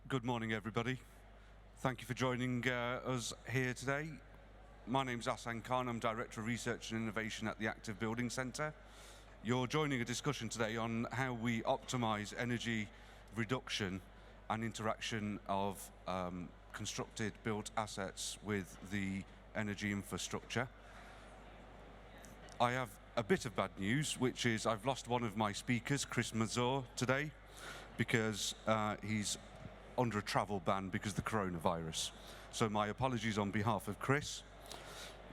Good morning, everybody. Thank you for joining us here today. My name's Ahsan Khan. I'm Director of Research and Innovation at the Active Building Centre. You're joining a discussion today on how we optimise energy reduction and interaction of constructed built assets with the energy infrastructure. I have a bit of bad news, which is I've lost one of my speakers, Chris Mazur, today, because he's under a travel ban because of the coronavirus. So my apologies on behalf of Chris.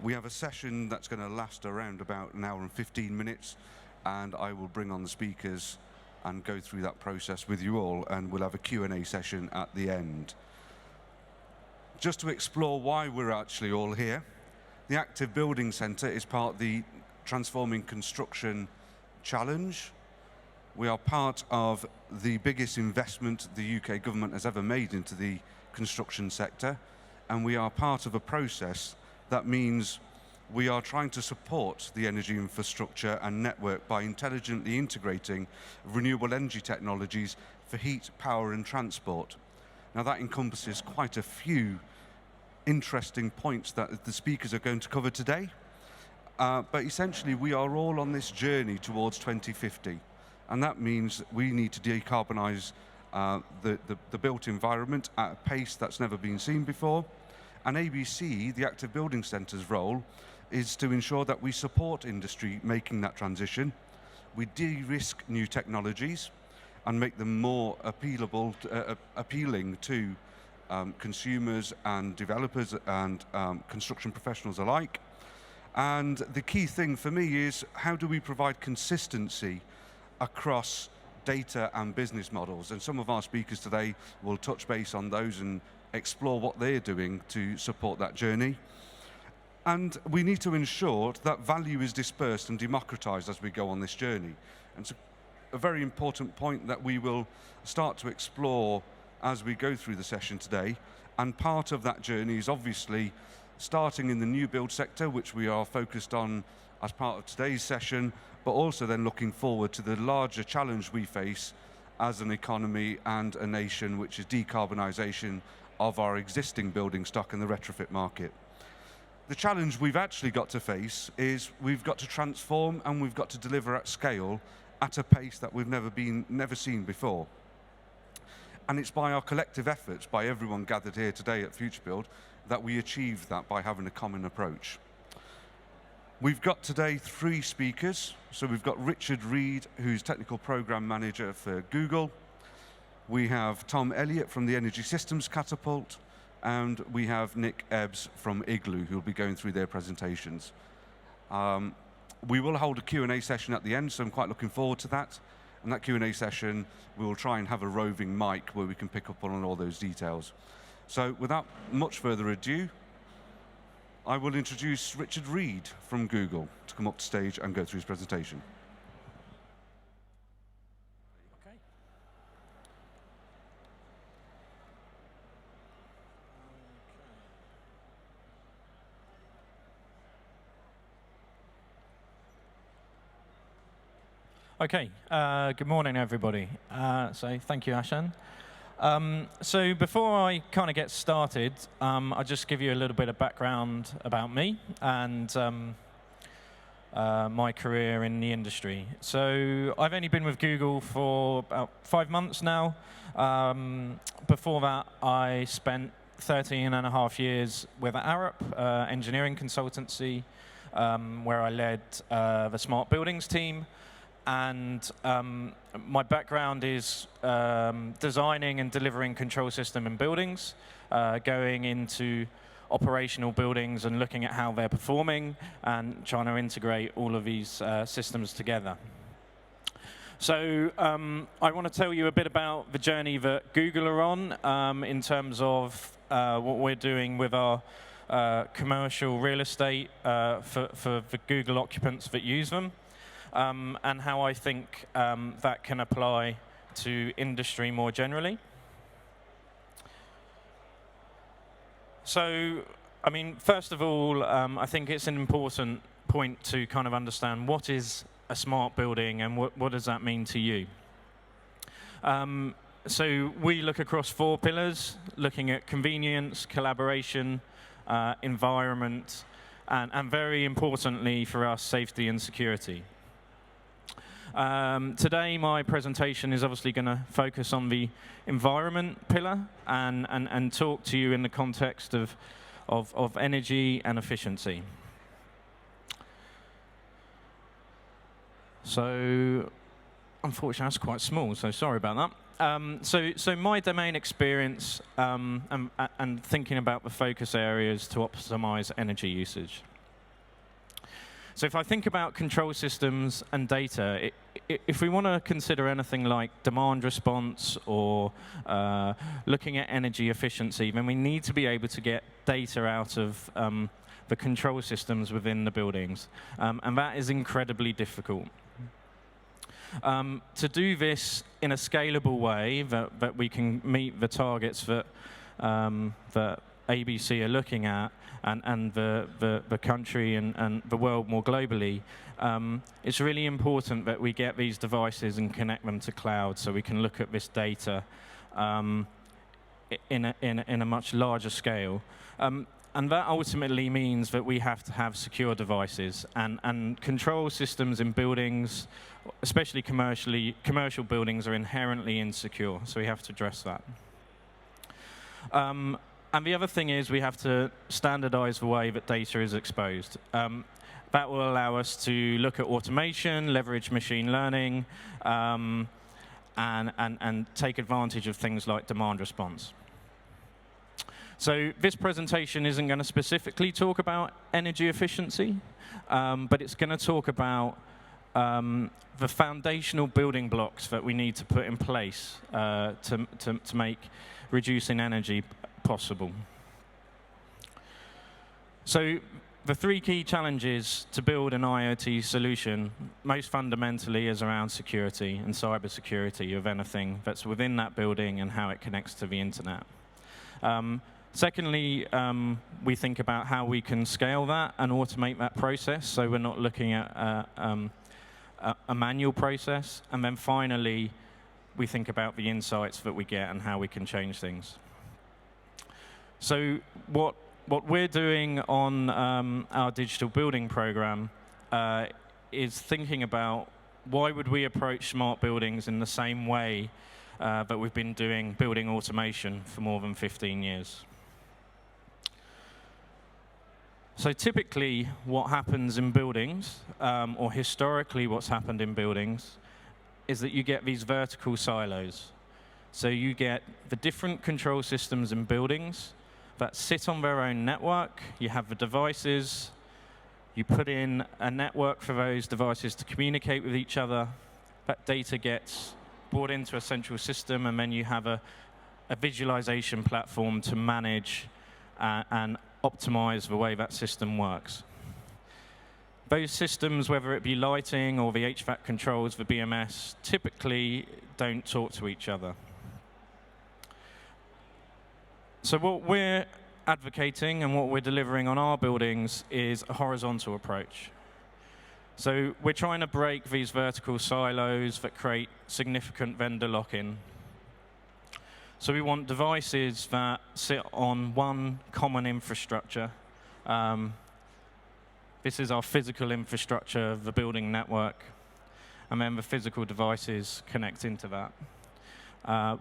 We have a session that's going to last around about an hour and 15 minutes, and I will bring on the speakers and go through that process with you all, and we'll have a Q&A session at the end. Just to explore why we're actually all here, the Active Building Centre is part of the Transforming Construction Challenge. We are part of the biggest investment the UK government has ever made into the construction sector, and we are part of a process that means we are trying to support the energy infrastructure and network by intelligently integrating renewable energy technologies for heat, power and transport. Now that encompasses quite a few interesting points that the speakers are going to cover today, but essentially we are all on this journey towards 2050. And that means we need to decarbonise the built environment at a pace that's never been seen before. And ABC, the Active Building Centre's role, is to ensure that we support industry making that transition. We de-risk new technologies and make them more appealing to consumers and developers and construction professionals alike. And the key thing for me is how do we provide consistency across data and business models, and some of our speakers today will touch base on those and explore what they're doing to support that journey. And we need to ensure that value is dispersed and democratized as we go on this journey. And it's a very important point that we will start to explore as we go through the session today. And part of that journey is obviously starting in the new build sector, which we are focused on as part of today's session, but also then looking forward to the larger challenge we face as an economy and a nation, which is decarbonisation of our existing building stock in the retrofit market. The challenge we've actually got to face is we've got to transform and we've got to deliver at scale at a pace that we've never seen before. And it's by our collective efforts, by everyone gathered here today at Future Build, that we achieve that by having a common approach. We've got today 3 speakers. So we've got Richard Reed, who's Technical Program Manager for Google. We have Tom Elliott from the Energy Systems Catapult, and we have Nick Ebbs from Igloo, who will be going through their presentations. We will hold a Q&A session at the end, so I'm quite looking forward to that. And that Q&A session, we will try and have a roving mic where we can pick up on all those details. So without much further ado, I will introduce Richard Reed from Google to come up to stage and go through his presentation. Okay, good morning, everybody. So thank you, Ahsan. So before I kind of get started, I'll just give you a little bit of background about me and my career in the industry. So I've only been with Google for about 5 months now. Before that, I spent 13.5 years with Arup, engineering consultancy, where I led the smart buildings team. And my background is designing and delivering control system in buildings, going into operational buildings and looking at how they're performing and trying to integrate all of these systems together. So I want to tell you a bit about the journey that Google are on in terms of what we're doing with our commercial real estate for the Google occupants that use them. And how I think that can apply to industry more generally. So, I mean, first of all, I think it's an important point to kind of understand what is a smart building and what does that mean to you. So we look across 4 pillars, looking at convenience, collaboration, environment, and very importantly for us, safety and security. Today, my presentation is obviously going to focus on the environment pillar and talk to you in the context of energy and efficiency. So, unfortunately, that's quite small, so sorry about that. So my domain experience and thinking about the focus areas to optimize energy usage. So if I think about control systems and data, if we want to consider anything like demand response or looking at energy efficiency, then we need to be able to get data out of the control systems within the buildings. And that is incredibly difficult. To do this in a scalable way that we can meet the targets that ABC are looking at, and the country and the world more globally, it's really important that we get these devices and connect them to cloud so we can look at this data in a much larger scale. And that ultimately means that we have to have secure devices and control systems in buildings, especially commercial buildings, are inherently insecure, so we have to address that. And the other thing is we have to standardize the way that data is exposed. That will allow us to look at automation, leverage machine learning, and take advantage of things like demand response. So this presentation isn't going to specifically talk about energy efficiency, but it's going to talk about the foundational building blocks that we need to put in place to make reducing energy possible. So the 3 key challenges to build an IoT solution, most fundamentally, is around security and cybersecurity of anything that's within that building and how it connects to the internet. Secondly, we think about how we can scale that and automate that process, so we're not looking at a manual process. And then finally, we think about the insights that we get and how we can change things. So what we're doing on our digital building program is thinking about why would we approach smart buildings in the same way that we've been doing building automation for more than 15 years. So typically what happens in buildings, or historically what's happened in buildings, is that you get these vertical silos. So you get the different control systems in buildings that sit on their own network. You have the devices. You put in a network for those devices to communicate with each other. That data gets brought into a central system, and then you have a visualization platform to manage and optimize the way that system works. Those systems, whether it be lighting or the HVAC controls, the BMS, typically don't talk to each other. So what we're advocating and what we're delivering on our buildings is a horizontal approach. So we're trying to break these vertical silos that create significant vendor lock-in. So we want devices that sit on one common infrastructure. This is our physical infrastructure of the building network, and then the physical devices connect into that.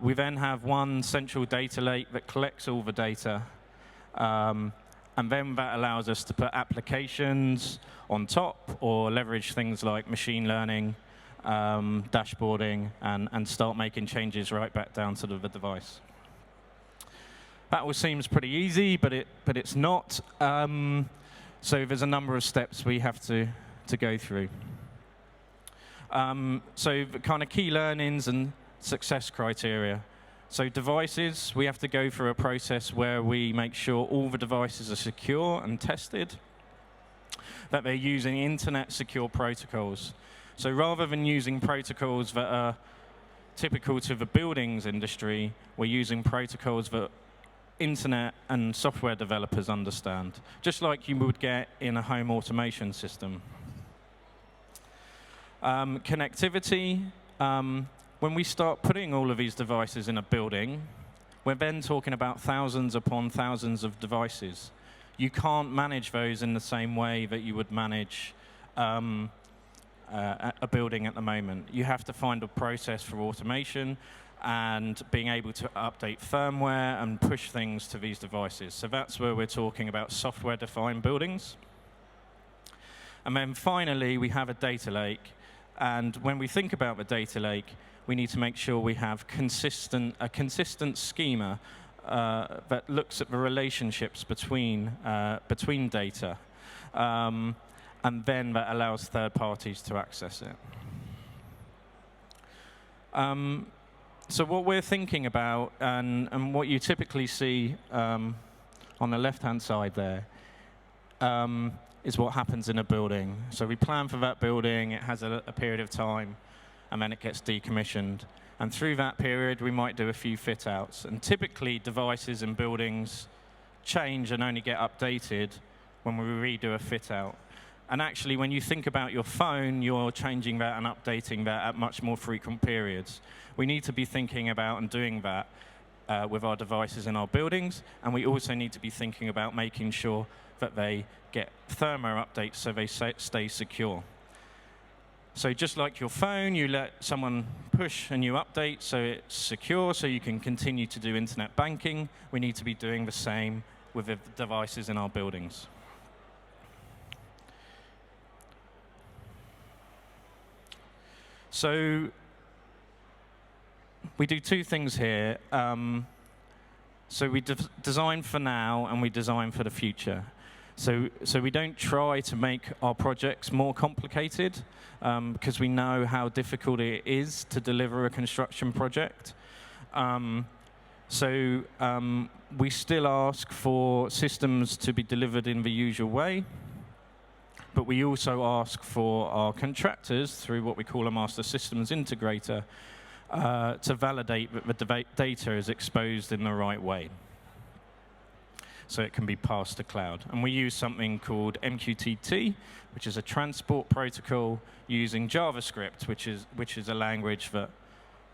We then have one central data lake that collects all the data, and then that allows us to put applications on top or leverage things like machine learning, dashboarding, and start making changes right back down to the device. That all seems pretty easy, but it's not. So there's a number of steps we have to go through. So the kind of key learnings and success criteria. So devices, we have to go through a process where we make sure all the devices are secure and tested, that they're using internet secure protocols. So rather than using protocols that are typical to the buildings industry, we're using protocols that internet and software developers understand, just like you would get in a home automation system. Connectivity. When when we start putting all of these devices in a building, we're then talking about thousands upon thousands of devices. You can't manage those in the same way that you would manage a building at the moment. You have to find a process for automation and being able to update firmware and push things to these devices. So that's where we're talking about software-defined buildings. And then finally, we have a data lake. And when we think about the data lake, we need to make sure we have a consistent schema that looks at the relationships between data, and then that allows third parties to access it. So what we're thinking about, and what you typically see on the left-hand side there, is what happens in a building. So we plan for that building, it has a period of time, and then it gets decommissioned. And through that period, we might do a few fit-outs. And typically, devices in buildings change and only get updated when we redo a fit-out. And actually, when you think about your phone, you're changing that and updating that at much more frequent periods. We need to be thinking about and doing that with our devices in our buildings, and we also need to be thinking about making sure that they get firmware updates so they stay secure. So just like your phone, you let someone push a new update so it's secure, so you can continue to do internet banking. We need to be doing the same with the devices in our buildings. So we do two things here. So we design for now and we design for the future. So we don't try to make our projects more complicated because we know how difficult it is to deliver a construction project. We still ask for systems to be delivered in the usual way, but we also ask for our contractors, through what we call a master systems integrator, to validate that the data is exposed in the right way, so it can be passed to cloud. And we use something called MQTT, which is a transport protocol using JavaScript, which is a language that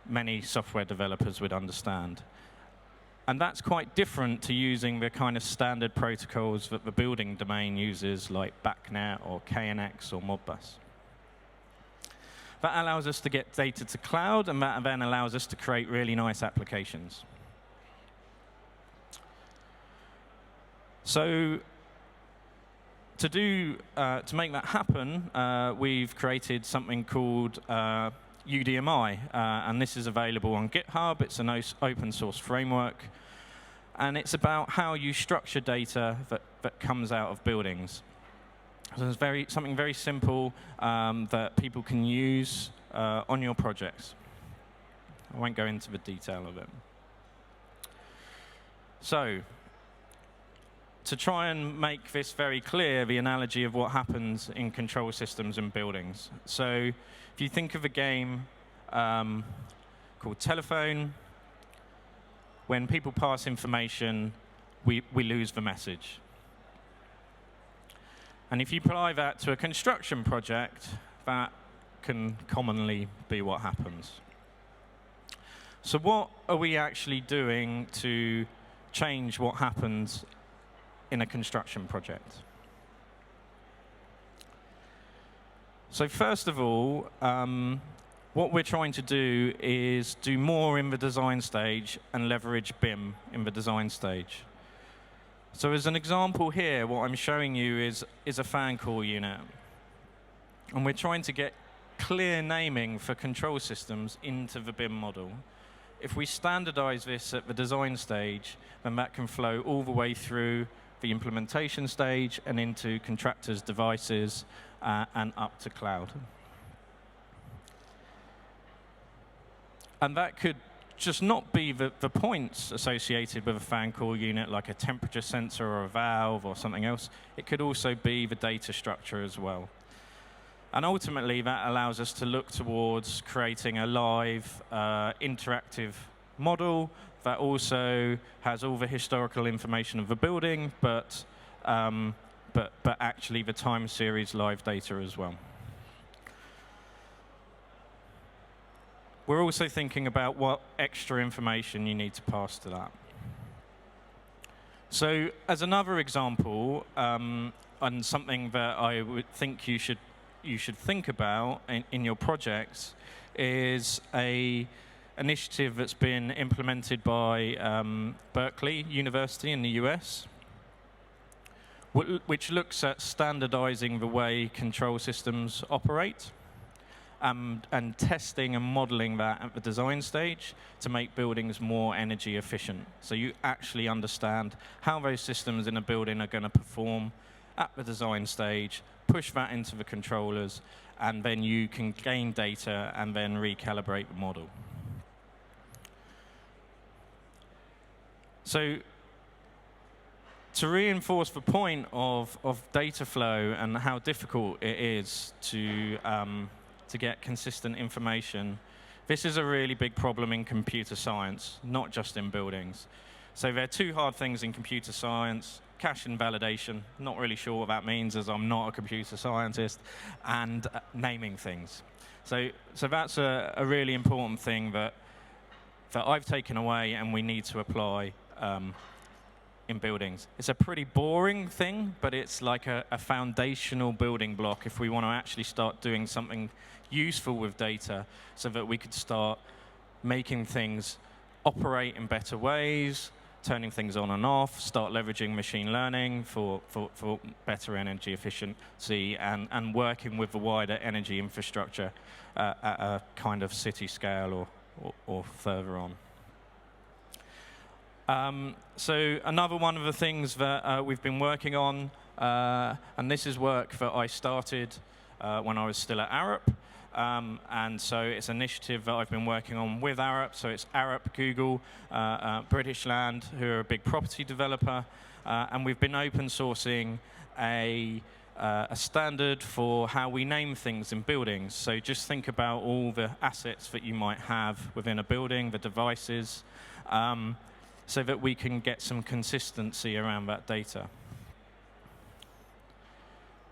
many software developers would understand. And that's quite different to using the kind of standard protocols that the building domain uses, like BACnet or KNX or Modbus. That allows us to get data to cloud, and that then allows us to create really nice applications. So to make that happen, we've created something called UDMI, and this is available on GitHub. It's an open source framework, and it's about how you structure data that comes out of buildings. So it's something very simple that people can use on your projects. I won't go into the detail of it. So to try and make this very clear, the analogy of what happens in control systems in buildings. So if you think of a game called Telephone, when people pass information, we lose the message. And if you apply that to a construction project, that can commonly be what happens. So what are we actually doing to change what happens in a construction project? So first of all, what we're trying to do is do more in the design stage and leverage BIM in the design stage. So as an example here, what I'm showing you is a fan call unit. And we're trying to get clear naming for control systems into the BIM model. If we standardize this at the design stage, then that can flow all the way through the implementation stage and into contractors' devices and up to cloud. And that could just not be the points associated with a fan call unit, like a temperature sensor or a valve or something else. It could also be the data structure as well. And ultimately, that allows us to look towards creating a live, interactive model that also has all the historical information of the building, but actually the time series live data as well. we're also thinking about what extra information you need to pass to that. So as another example, and something that I would think you should think about in your projects, is a initiative that's been implemented by Berkeley University in the US, which looks at standardizing the way control systems operate, and testing and modeling that at the design stage to make buildings more energy efficient. So you actually understand how those systems in a building are going to perform at the design stage, push that into the controllers, and then you can gain data and then recalibrate the model. So to reinforce the point of data flow and how difficult it is to get consistent information, this is a really big problem in computer science, not just in buildings. So there are two hard things in computer science: cache invalidation, not really sure what that means as I'm not a computer scientist, and naming things. So that's a really important thing that I've taken away and we need to apply in buildings. It's a pretty boring thing, but it's like a foundational building block if we want to actually start doing something useful with data, so that we could start making things operate in better ways, turning things on and off, start leveraging machine learning for better energy efficiency, and working with the wider energy infrastructure at a kind of city scale or further on. So another one of the things that we've been working on, and this is work that I started when I was still at Arup, and so it's an initiative that I've been working on with Arup. So it's Arup, Google, British Land, who are a big property developer, and we've been open sourcing a standard for how we name things in buildings. So just think about all the assets that you might have within a building, the devices, so that we can get some consistency around that data.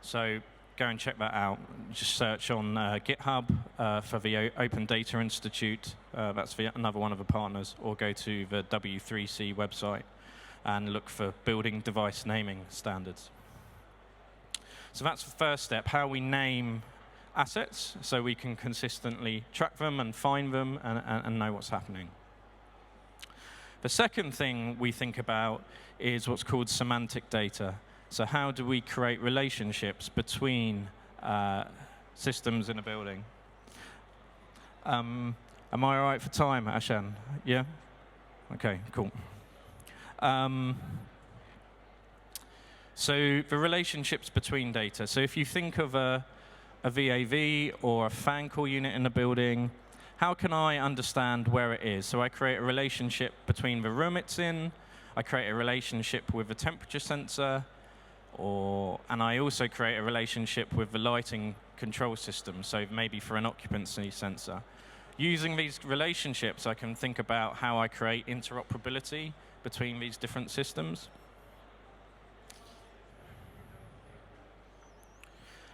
So go and check that out. Just search on GitHub for the Open Data Institute. That's another one of the partners. Or go to the W3C website and look for building device naming standards. So that's the first step, how we name assets so we can consistently track them and find them and know what's happening. The second thing we think about is what's called semantic data. So how do we create relationships between systems in a building? Am I all right for time, Ashan? Yeah? OK, cool. So the relationships between data. So if you think of a VAV or a fan call unit in a building, how can I understand where it is? So I create a relationship between the room it's in. I create a relationship with the temperature sensor. And I also create a relationship with the lighting control system, so maybe for an occupancy sensor. Using these relationships, I can think about how I create interoperability between these different systems.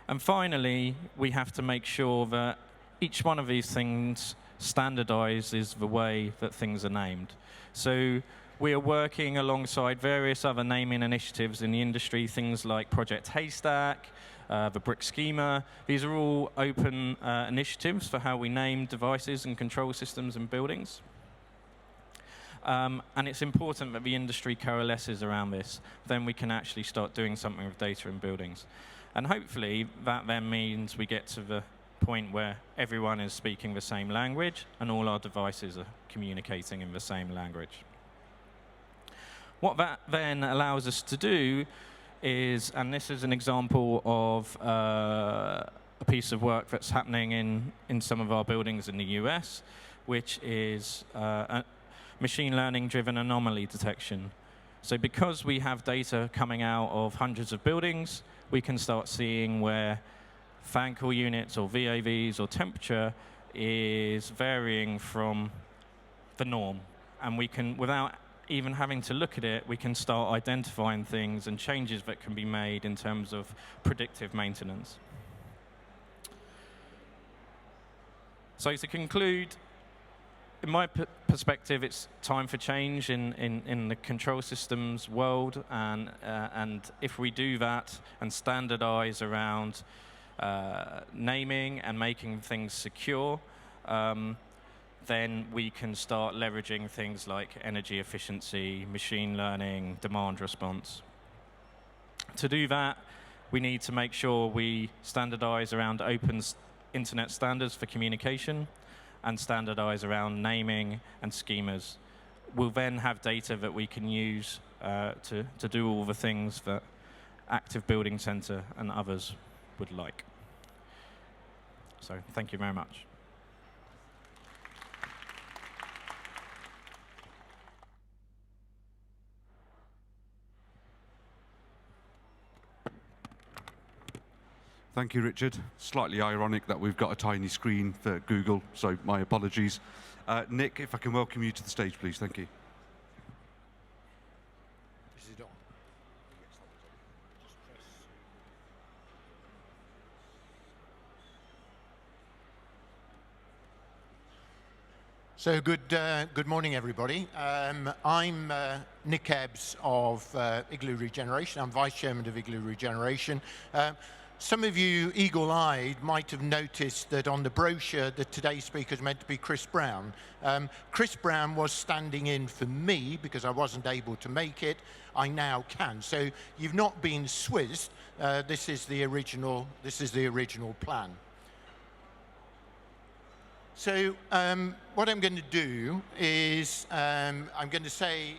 And finally, we have to make sure that each one of these things standardizes the way that things are named. So we are working alongside various other naming initiatives in the industry, things like Project Haystack, the Brick Schema. These are all open initiatives for how we name devices and control systems in buildings. And it's important that the industry coalesces around this. Then we can actually start doing something with data in buildings. And hopefully, that then means we get to the point where everyone is speaking the same language and all our devices are communicating in the same language. What that then allows us to do is, and this is an example of a piece of work that's happening in some of our buildings in the US, which is machine learning-driven anomaly detection. So because we have data coming out of hundreds of buildings, we can start seeing where fan call units or VAVs or temperature is varying from the norm. And we can, without even having to look at it, we can start identifying things and changes that can be made in terms of predictive maintenance. So to conclude, in my perspective, it's time for change in the control systems world, and if we do that and standardize around naming and making things secure, then we can start leveraging things like energy efficiency, machine learning, demand response. To do that, we need to make sure we standardize around open internet standards for communication and standardize around naming and schemas. We'll then have data that we can use to do all the things that Active Building Center and others would like. So thank you very much. Thank you, Richard. Slightly ironic that we've got a tiny screen for Google, so my apologies. Nick, if I can welcome you to the stage, please. Thank you. Is it on? So good morning, everybody. I'm Nick Ebbs of Igloo Regeneration. I'm Vice Chairman of Igloo Regeneration. Some of you eagle-eyed might have noticed that on the brochure that today's speaker is meant to be Chris Brown. Chris Brown was standing in for me because I wasn't able to make it. I now can. So you've not been swizzed. This is the original plan. So what I'm going to do is I'm going to say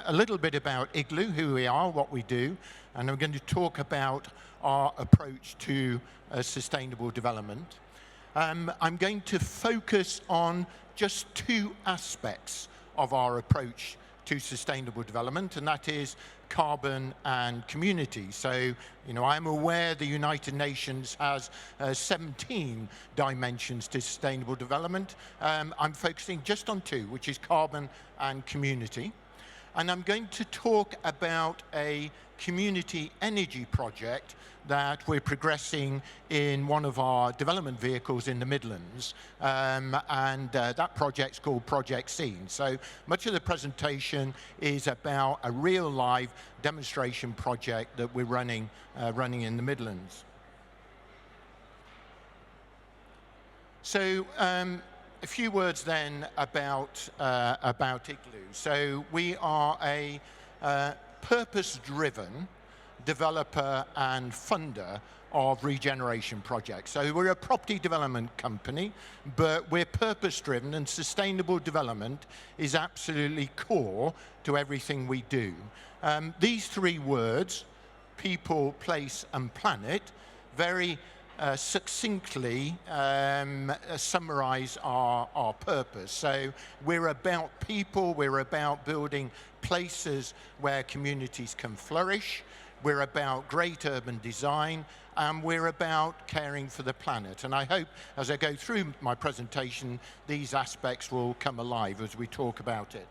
a little bit about Igloo, who we are, what we do, and I'm going to talk about our approach to sustainable development. I'm going to focus on just two aspects of our approach to sustainable development, and that is carbon and community. So, I'm aware the United Nations has 17 dimensions to sustainable development. I'm focusing just on two, which is carbon and community. And I'm going to talk about a community energy project that we're progressing in one of our development vehicles in the Midlands. That project's called Project Scene. So much of the presentation is about a real live demonstration project that we're running in the Midlands. So a few words then about Igloo. So we are a purpose-driven developer and funder of regeneration projects. So we're a property development company, but we're purpose-driven, and sustainable development is absolutely core to everything we do. These three words, people, place, and planet, very succinctly summarize our purpose. So we're about people, we're about building places where communities can flourish, we're about great urban design, and we're about caring for the planet. And I hope as I go through my presentation, these aspects will come alive as we talk about it.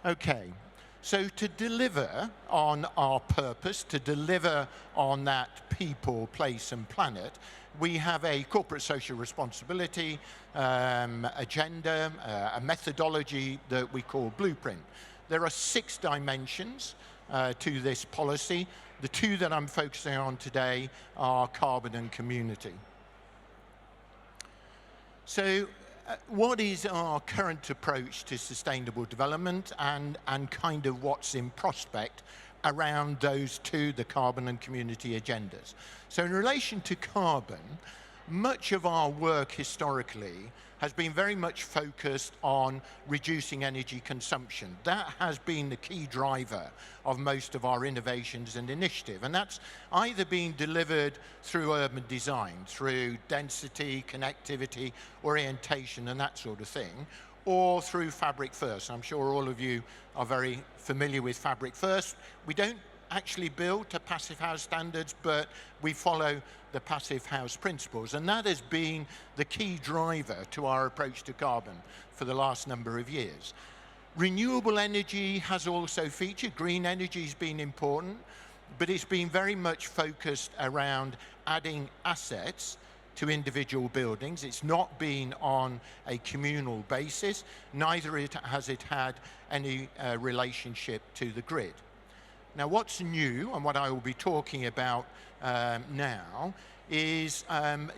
Okay. So to deliver on our purpose, to deliver on that people, place, and planet, we have a corporate social responsibility agenda, a methodology that we call Blueprint. There are 6 dimensions to this policy. The 2 that I'm focusing on today are carbon and community. So what is our current approach to sustainable development and kind of what's in prospect around those 2, the carbon and community agendas? So in relation to carbon, much of our work historically has been very much focused on reducing energy consumption. That has been the key driver of most of our innovations and initiative. And that's either being delivered through urban design, through density, connectivity, orientation, and that sort of thing, or through Fabric First. I'm sure all of you are very familiar with Fabric First. We don't actually build to Passive House standards, but we follow the Passive House principles. And that has been the key driver to our approach to carbon for the last number of years. Renewable energy has also featured. Green energy has been important, but it's been very much focused around adding assets to individual buildings. It's not been on a communal basis, neither has it had any relationship to the grid. Now, what's new, and what I will be talking about now, is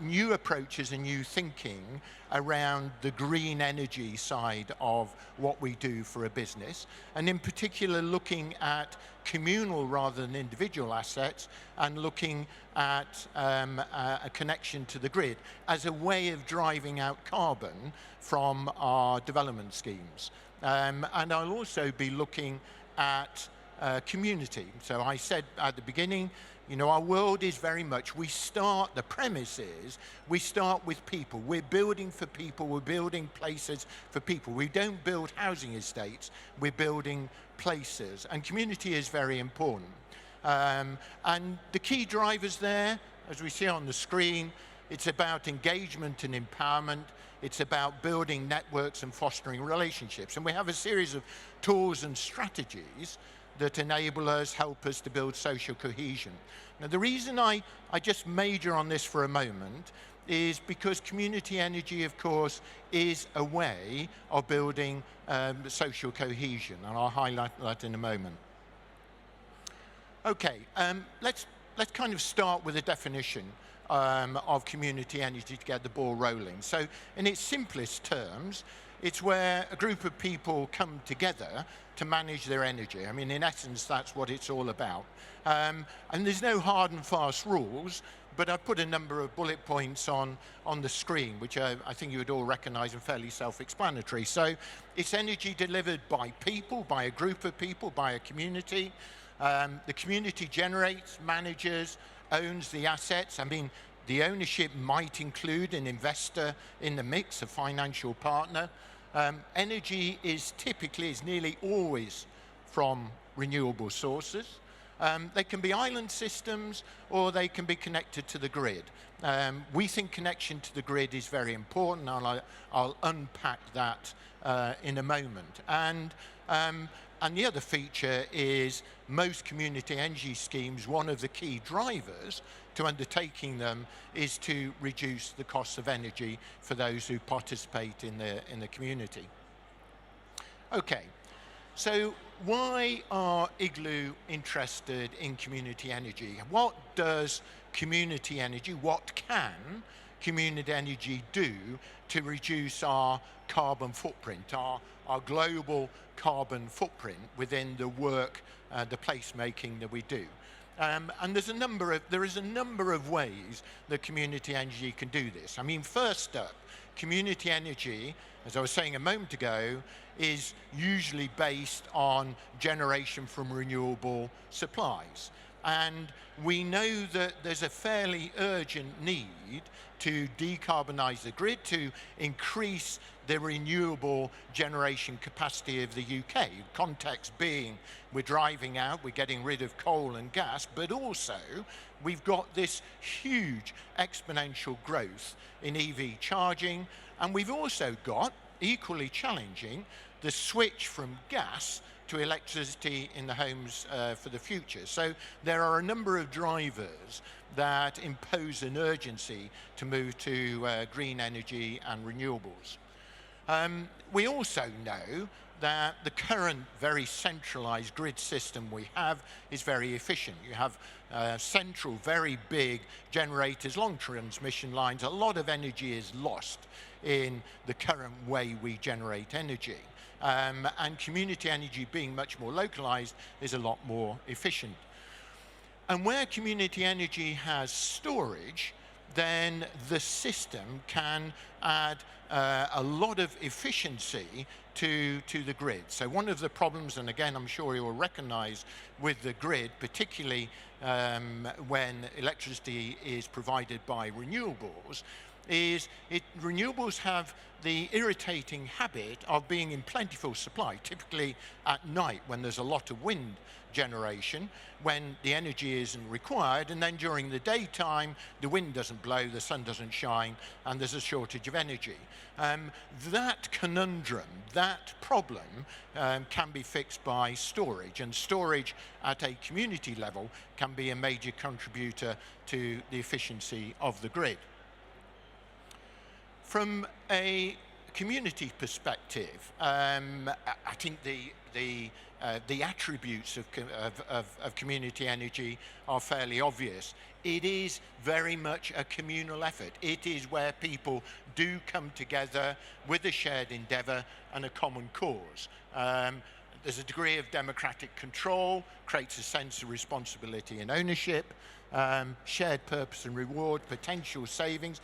new approaches and new thinking around the green energy side of what we do for a business, and in particular looking at communal rather than individual assets, and looking at a connection to the grid as a way of driving out carbon from our development schemes. And I'll also be looking at community. So I said at the beginning, you know, our world is very much, the premise is, we start with people. We're building for people, we're building places for people. We don't build housing estates, we're building places. And community is very important. And the key drivers there, as we see on the screen, it's about engagement and empowerment. It's about building networks and fostering relationships. And we have a series of tools and strategies that enable us, help us to build social cohesion. Now, the reason I just major on this for a moment is because community energy, of course, is a way of building social cohesion, and I'll highlight that in a moment. Okay, let's kind of start with a definition of community energy to get the ball rolling. So, in its simplest terms, it's where a group of people come together to manage their energy. I mean, in essence, that's what it's all about. And there's no hard and fast rules, but I've put a number of bullet points on the screen, which I think you would all recognize and fairly self-explanatory. So it's energy delivered by people, by a group of people, by a community. The community generates, manages, owns the assets. I mean, the ownership might include an investor in the mix, a financial partner. Energy is nearly always from renewable sources. They can be island systems, or they can be connected to the grid. We think connection to the grid is very important, and I'll unpack that in a moment. And the other feature is most community energy schemes, one of the key drivers to undertaking them is to reduce the cost of energy for those who participate in the community. Okay, so why are Igloo interested in community energy? What does community energy, what can community energy do to reduce our carbon footprint, our global carbon footprint within the work, the placemaking that we do? And there is a number of ways that community energy can do this. I mean, first up, community energy, as I was saying a moment ago, is usually based on generation from renewable supplies. And we know that there's a fairly urgent need to decarbonize the grid, to increase the renewable generation capacity of the UK. Context being, we're driving out, we're getting rid of coal and gas, but also we've got this huge exponential growth in EV charging, and we've also got, equally challenging, the switch from gas to electricity in the homes for the future. So there are a number of drivers that impose an urgency to move to green energy and renewables. We also know that the current very centralized grid system we have is very efficient. You have central, very big generators, long transmission lines. A lot of energy is lost in the current way we generate energy. And community energy, being much more localized, is a lot more efficient. And where community energy has storage, then the system can add a lot of efficiency to the grid. So one of the problems, and again, I'm sure you'll recognize with the grid, particularly when electricity is provided by renewables, is renewables have the irritating habit of being in plentiful supply, typically at night when there's a lot of wind generation, when the energy isn't required, and then during the daytime the wind doesn't blow, the sun doesn't shine, and there's a shortage of energy. That conundrum, that problem can be fixed by storage, and storage at a community level can be a major contributor to the efficiency of the grid. From a community perspective, I think the attributes of community energy are fairly obvious. It is very much a communal effort. It is where people do come together with a shared endeavour and a common cause. There's a degree of democratic control, creates a sense of responsibility and ownership, shared purpose and reward, potential savings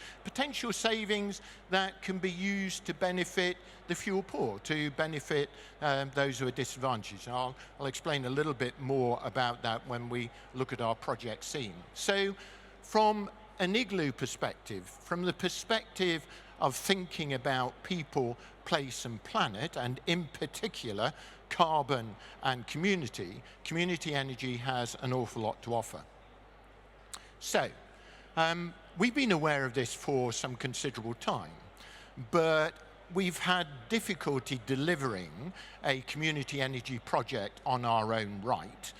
that can be used to benefit the fuel poor, to benefit those who are disadvantaged. And I'll explain a little bit more about that when we look at our project scene. So from an Igloo perspective, from the perspective of thinking about people, place and planet, and in particular carbon and community energy has an awful lot to offer. So, we've been aware of this for some considerable time, but we've had difficulty delivering a community energy project on our own right.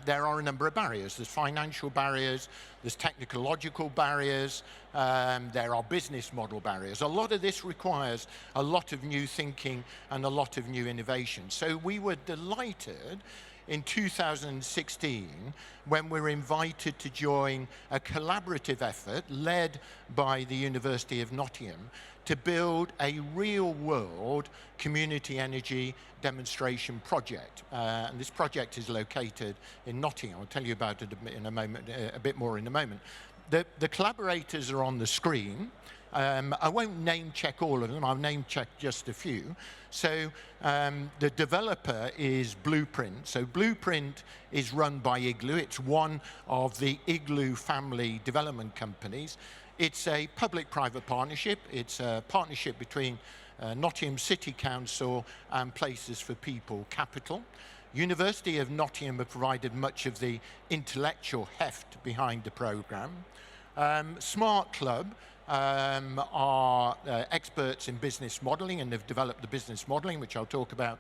There are a number of barriers. There's financial barriers, there's technological barriers, there are business model barriers. A lot of this requires a lot of new thinking and a lot of new innovation. So we were delighted in 2016 when we were invited to join a collaborative effort led by the University of Nottingham to build a real-world community energy demonstration project. And this project is located in Nottingham. I'll tell you about it in a moment, a bit more in a moment. The collaborators are on the screen. I won't name check all of them, I'll name check just a few. So the developer is Blueprint. So Blueprint is run by Igloo. It's one of the Igloo family development companies. It's a public-private partnership. It's a partnership between Nottingham City Council and Places for People Capital. University of Nottingham have provided much of the intellectual heft behind the programme. Smart Club are experts in business modelling and have developed the business modelling, which I'll talk about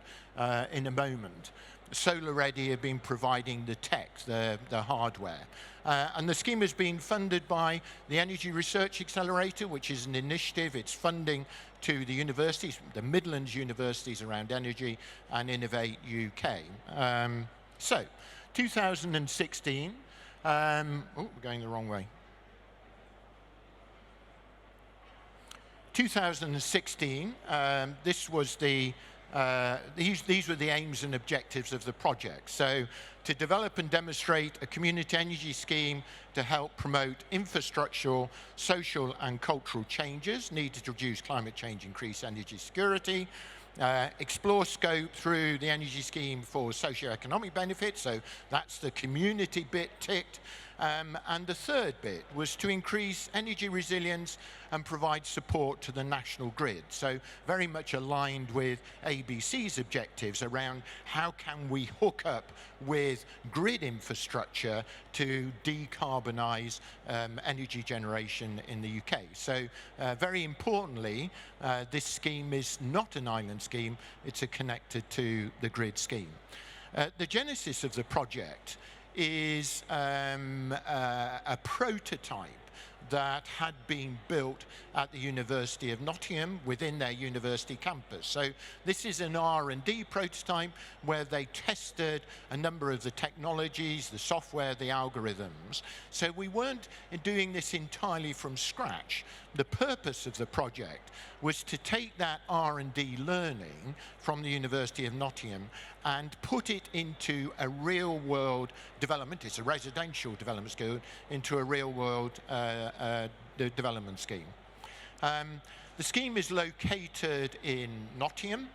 in a moment. Solar Ready have been providing the tech, the hardware. And the scheme has been funded by the Energy Research Accelerator, which is an initiative. It's funding to the universities, the Midlands universities around energy, and Innovate UK. So, 2016, we're going the wrong way. 2016, this was the these were the aims and objectives of the project. So, to develop and demonstrate a community energy scheme to help promote infrastructural, social and cultural changes needed to reduce climate change, increase energy security, explore scope through the energy scheme for socio-economic benefits, so that's the community bit ticked. And the third bit was to increase energy resilience and provide support to the national grid. So very much aligned with ABC's objectives around how can we hook up with grid infrastructure to decarbonise energy generation in the UK. So very importantly, this scheme is not an island scheme, it's a connected to the grid scheme. The genesis of the project is a prototype that had been built at the University of Nottingham within their university campus. So this is an R&D prototype where they tested a number of the technologies, the software, the algorithms. So we weren't doing this entirely from scratch. The purpose of the project was to take that R&D learning from the University of Nottingham and put it into a real-world development. It's a residential development scheme, into a real-world development scheme. The scheme is located in Nottingham.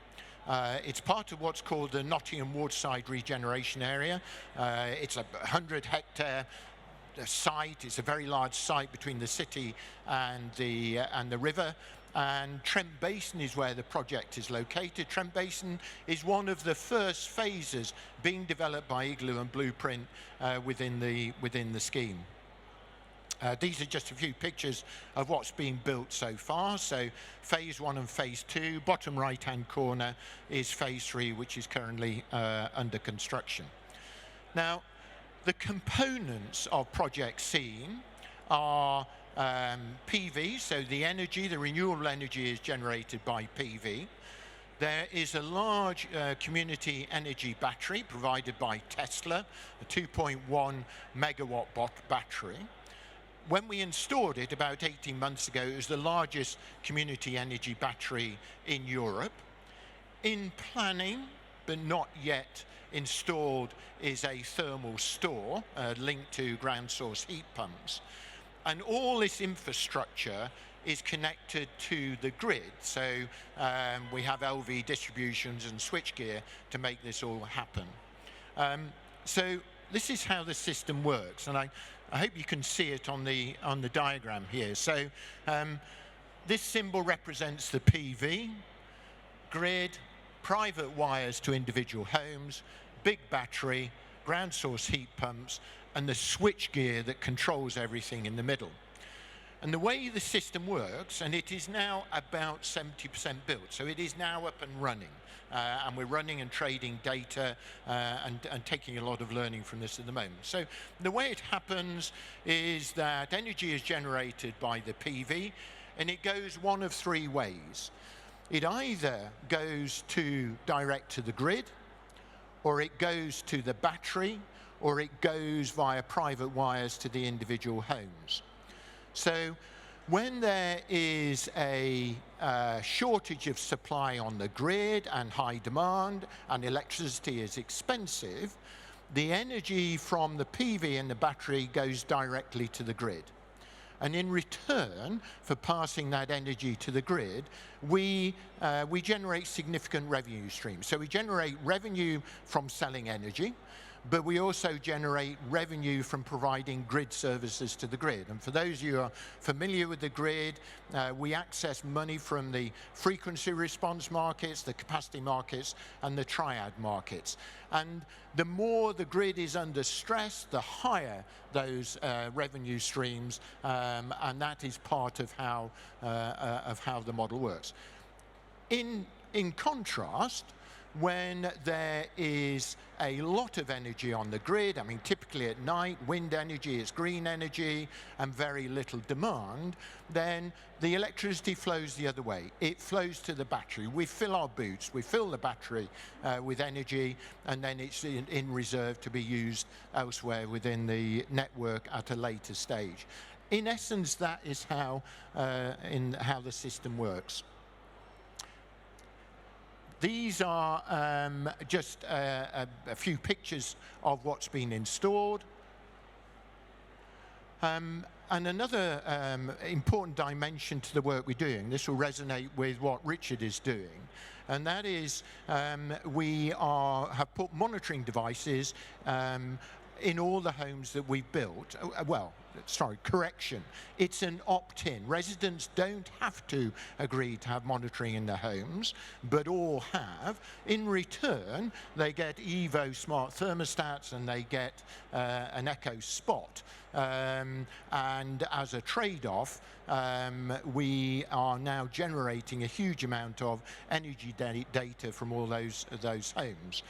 It's part of what's called the Nottingham Waterside Regeneration Area. It's a 100-hectare site. It's a very large site between the city and the river. And Trent Basin is where the project is located. Trent Basin is one of the first phases being developed by Igloo and Blueprint within the scheme. These are just a few pictures of what's been built so far. So phase 1 and phase 2, bottom right-hand corner is phase 3, which is currently under construction. Now, the components of Project Scene are PV, so the energy, the renewable energy is generated by PV. There is a large community energy battery provided by Tesla, a 2.1 megawatt battery. When we installed it about 18 months ago, it was the largest community energy battery in Europe. In planning, but not yet installed, is a thermal store linked to ground source heat pumps. And all this infrastructure is connected to the grid. So we have LV distributions and switchgear to make this all happen. So this is how the system works. And I hope you can see it on the diagram here. So this symbol represents the PV, grid, private wires to individual homes, big battery, ground source heat pumps, and the switchgear that controls everything in the middle. And the way the system works, and it is now about 70% built, so it is now up and running. And we're running and trading data and taking a lot of learning from this at the moment. So the way it happens is that energy is generated by the PV, and it goes one of three ways. It either goes direct to the grid, or it goes to the battery, or it goes via private wires to the individual homes. So when there is a shortage of supply on the grid and high demand and electricity is expensive, the energy from the PV and the battery goes directly to the grid. And in return for passing that energy to the grid, we generate significant revenue streams. So we generate revenue from selling energy, but we also generate revenue from providing grid services to the grid. And for those of you who are familiar with the grid, we access money from the frequency response markets, the capacity markets, and the triad markets. And the more the grid is under stress, the higher those revenue streams, and that is part of how the model works. In contrast, when there is a lot of energy on the grid, I mean, typically at night, wind energy is green energy and very little demand, then the electricity flows the other way. It flows to the battery. We fill our boots, we fill the battery with energy, and then it's in reserve to be used elsewhere within the network at a later stage. In essence, that is how the system works. These are just a few pictures of what's been installed. And another important dimension to the work we're doing, this will resonate with what Richard is doing, and that is we have put monitoring devices in all the homes that we've built. Correction. It's an opt-in. Residents don't have to agree to have monitoring in their homes, but all have. In return, they get Evo smart thermostats and they get an Echo Spot. And as a trade-off, we are now generating a huge amount of energy data from all those homes.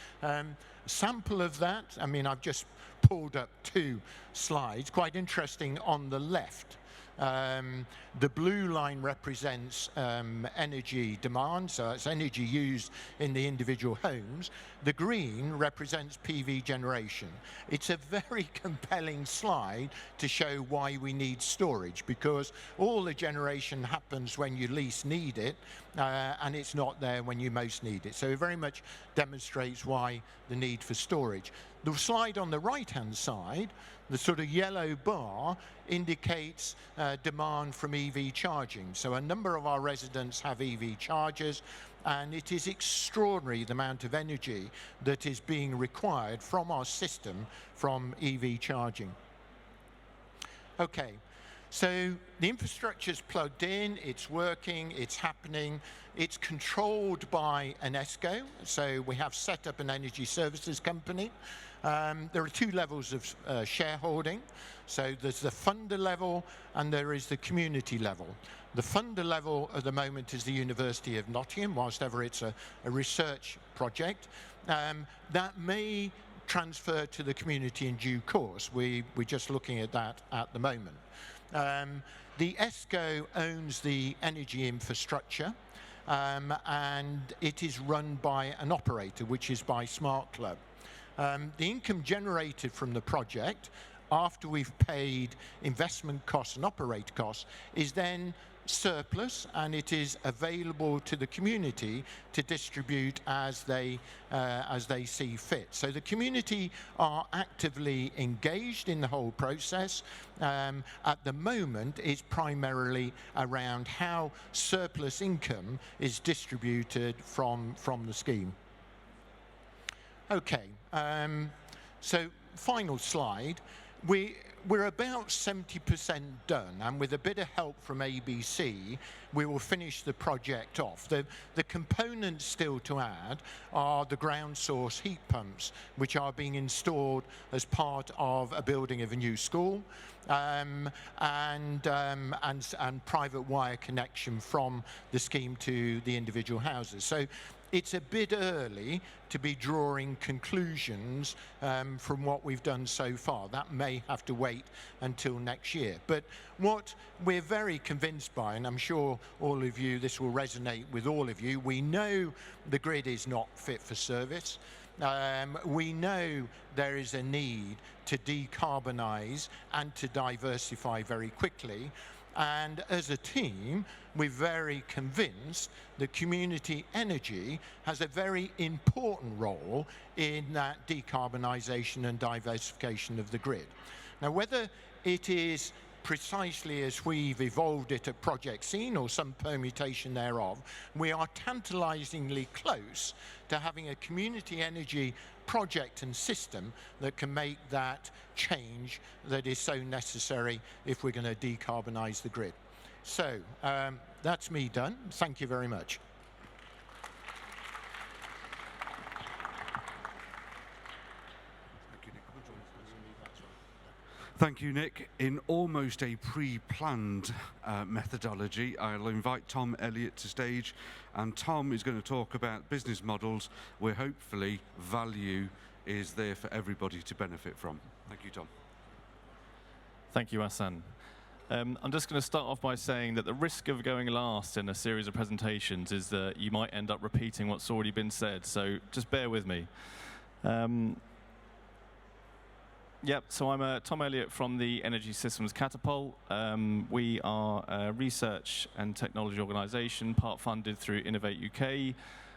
Sample of that, I mean, I've just pulled up two slides, quite interesting on the left. The blue line represents energy demand, so it's energy used in the individual homes. The green represents PV generation. It's a very compelling slide to show why we need storage, because all the generation happens when you least need it, and it's not there when you most need it. So it very much demonstrates why the need for storage. The slide on the right-hand side, the sort of yellow bar, indicates demand from EV charging. So a number of our residents have EV chargers, and it is extraordinary the amount of energy that is being required from our system from EV charging. Okay, so the infrastructure's plugged in, it's working, it's happening. It's controlled by an ESCO, so we have set up an energy services company. There are two levels of shareholding. So there's the funder level and there is the community level. The funder level at the moment is the University of Nottingham, whilst ever it's a research project. That may transfer to the community in due course. We're just looking at that at the moment. The ESCO owns the energy infrastructure, and it is run by an operator, which is by Smart Club. The income generated from the project, after we've paid investment costs and operate costs, is then surplus, and it is available to the community to distribute as they see fit. So the community are actively engaged in the whole process. At the moment, it's primarily around how surplus income is distributed from the scheme. Okay, so final slide. We're about 70% done, and with a bit of help from ABC, we will finish the project off. The components still to add are the ground source heat pumps, which are being installed as part of a building of a new school, and private wire connection from the scheme to the individual houses. So it's a bit early to be drawing conclusions from what we've done so far. That may have to wait until next year. But what we're very convinced by, and I'm sure all of you, this will resonate with all of you, we know the grid is not fit for service. We know there is a need to decarbonise and to diversify very quickly. And as a team, we're very convinced that community energy has a very important role in that decarbonisation and diversification of the grid. Now, whether it is precisely as we've evolved it at Project Scene or some permutation thereof, we are tantalisingly close to having a community energy project and system that can make that change that is so necessary if we're going to decarbonise the grid. So that's me done. Thank you very much. Thank you, Nick. In almost a pre-planned methodology, I'll invite Tom Elliott to stage, and Tom is going to talk about business models where hopefully value is there for everybody to benefit from. Thank you, Tom. Thank you, Hassan. I'm just going to start off by saying that the risk of going last in a series of presentations is that you might end up repeating what's already been said, so just bear with me. So I'm Tom Elliott from the Energy Systems Catapult. We are a research and technology organisation, part funded through Innovate UK.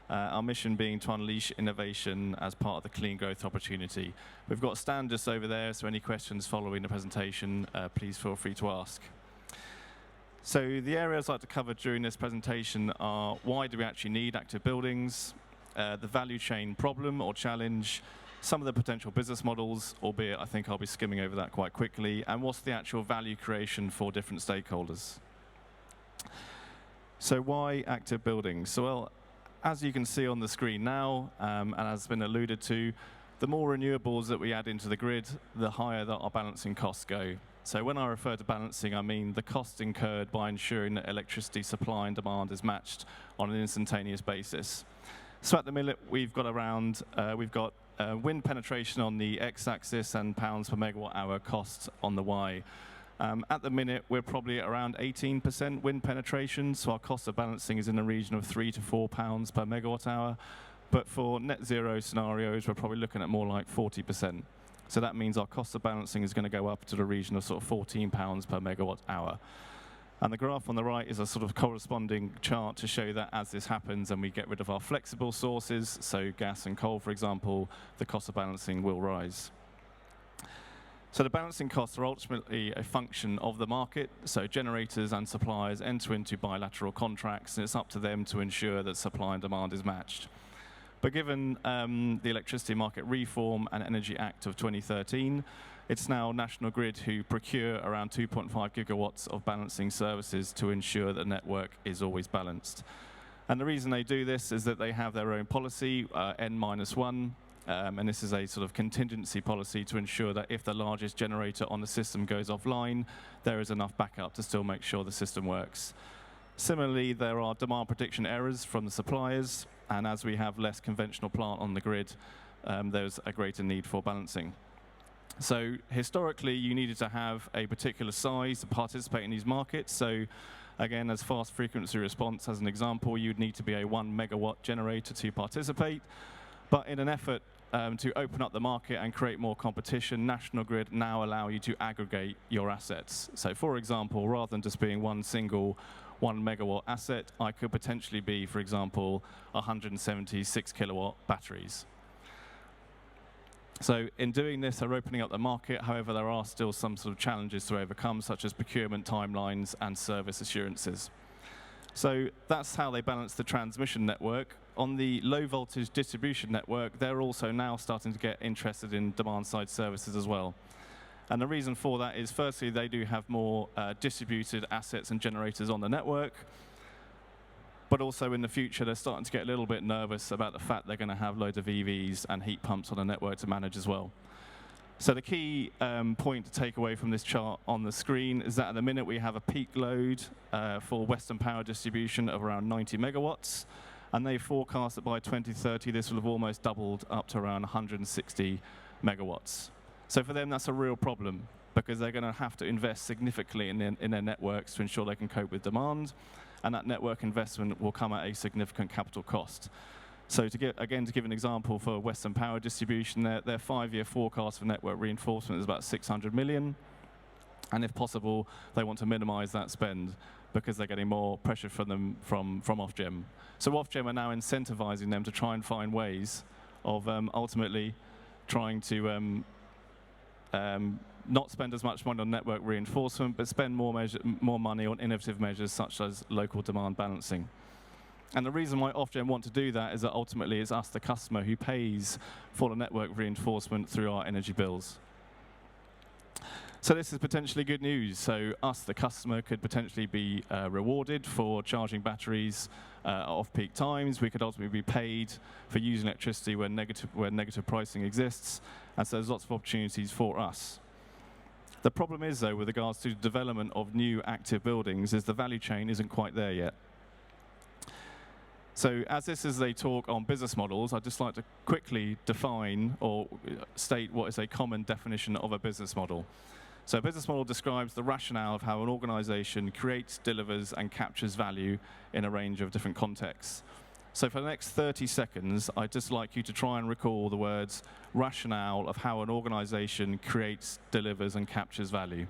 Our mission being to unleash innovation as part of the clean growth opportunity. We've got a stand just over there, so any questions following the presentation, please feel free to ask. So the areas I'd like to cover during this presentation are: why do we actually need active buildings, the value chain problem or challenge, some of the potential business models, albeit I think I'll be skimming over that quite quickly, and what's the actual value creation for different stakeholders. So why active buildings? So, well, as you can see on the screen now, and as has been alluded to, the more renewables that we add into the grid, the higher that our balancing costs go. So when I refer to balancing, I mean the cost incurred by ensuring that electricity supply and demand is matched on an instantaneous basis. So at the minute, we've got wind penetration on the x-axis and pounds per megawatt hour cost on the y. At the minute, we're probably at around 18% wind penetration, so our cost of balancing is in the region of £3 to £4 per megawatt hour. But for net zero scenarios, we're probably looking at more like 40%. So that means our cost of balancing is going to go up to the region of sort of £14 per megawatt hour. And the graph on the right is a sort of corresponding chart to show that as this happens and we get rid of our flexible sources, so gas and coal, for example, the cost of balancing will rise. So the balancing costs are ultimately a function of the market. So generators and suppliers enter into bilateral contracts, and it's up to them to ensure that supply and demand is matched. But given the Electricity Market Reform and Energy Act of 2013, it's now National Grid who procure around 2.5 gigawatts of balancing services to ensure that the network is always balanced. And the reason they do this is that they have their own policy, N-1, and this is a sort of contingency policy to ensure that if the largest generator on the system goes offline, there is enough backup to still make sure the system works. Similarly, there are demand prediction errors from the suppliers, and as we have less conventional plant on the grid, there's a greater need for balancing. So historically, you needed to have a particular size to participate in these markets. So again, as fast frequency response, as an example, you'd need to be a 1 megawatt generator to participate. But in an effort to open up the market and create more competition, National Grid now allow you to aggregate your assets. So for example, rather than just being one single 1 megawatt asset, I could potentially be, for example, 176 kilowatt batteries. So in doing this, they're opening up the market. However, there are still some sort of challenges to overcome, such as procurement timelines and service assurances. So that's how they balance the transmission network. On the low voltage distribution network, they're also now starting to get interested in demand-side services as well. And the reason for that is, firstly, they do have more distributed assets and generators on the network. But also in the future, they're starting to get a little bit nervous about the fact they're going to have loads of EVs and heat pumps on the network to manage as well. So the key point to take away from this chart on the screen is that at the minute we have a peak load for Western Power Distribution of around 90 megawatts. And they forecast that by 2030, this will have almost doubled up to around 160 megawatts. So for them, that's a real problem, because they're going to have to invest significantly in their networks to ensure they can cope with demand. And that network investment will come at a significant capital cost. So to give an example for Western Power Distribution, their 5-year forecast for network reinforcement is about 600 million. And if possible, they want to minimize that spend because they're getting more pressure from them from Ofgem. So Ofgem are now incentivizing them to try and find ways of ultimately trying to not spend as much money on network reinforcement, but spend more money on innovative measures such as local demand balancing. And the reason why Ofgem want to do that is that ultimately it's us, the customer, who pays for the network reinforcement through our energy bills. So this is potentially good news. So us, the customer, could potentially be rewarded for charging batteries off-peak times. We could ultimately be paid for using electricity where negative pricing exists. And so there's lots of opportunities for us. The problem is, though, with regards to the development of new active buildings, is the value chain isn't quite there yet. So as this is a talk on business models, I'd just like to quickly define or state what is a common definition of a business model. So a business model describes the rationale of how an organization creates, delivers, and captures value in a range of different contexts. So for the next 30 seconds, I'd just like you to try and recall the words rationale of how an organization creates, delivers, and captures value.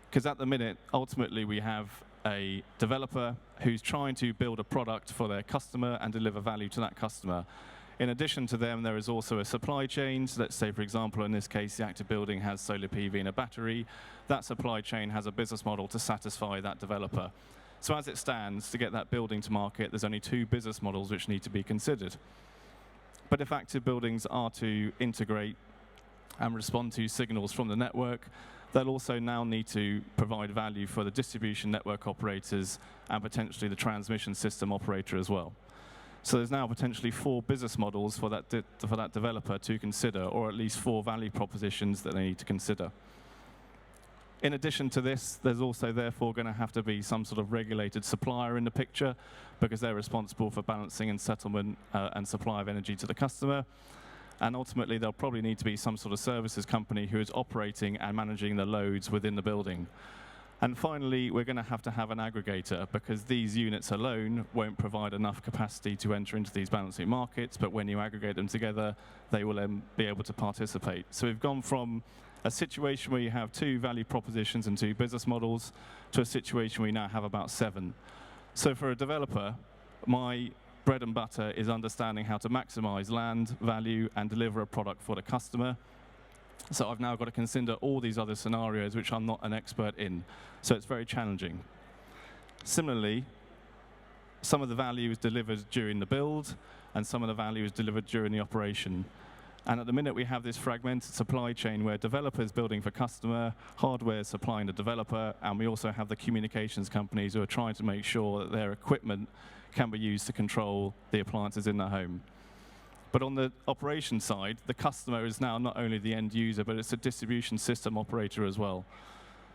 Because at the minute, ultimately, we have a developer who's trying to build a product for their customer and deliver value to that customer. In addition to them, there is also a supply chain. So let's say, for example, in this case, the active building has solar PV and a battery. That supply chain has a business model to satisfy that developer. So as it stands, to get that building to market, there's only 2 business models which need to be considered. But if active buildings are to integrate and respond to signals from the network, they'll also now need to provide value for the distribution network operators and potentially the transmission system operator as well. So there's now potentially 4 business models for that developer to consider, or at least 4 value propositions that they need to consider. In addition to this, there's also therefore going to have to be some sort of regulated supplier in the picture, because they're responsible for balancing and settlement and supply of energy to the customer. And ultimately, there'll probably need to be some sort of services company who is operating and managing the loads within the building. And finally, we're going to have an aggregator, because these units alone won't provide enough capacity to enter into these balancing markets, but when you aggregate them together, they will then be able to participate. So we've gone from a situation where you have 2 value propositions and 2 business models to a situation where you now have about 7. So for a developer, my bread and butter is understanding how to maximize land value and deliver a product for the customer. So I've now got to consider all these other scenarios which I'm not an expert in. So it's very challenging. Similarly, some of the value is delivered during the build, and some of the value is delivered during the operation. And at the minute, we have this fragmented supply chain where developers building for customer, hardware supplying the developer, and we also have the communications companies who are trying to make sure that their equipment can be used to control the appliances in their home. But on the operation side, the customer is now not only the end user, but it's a distribution system operator as well.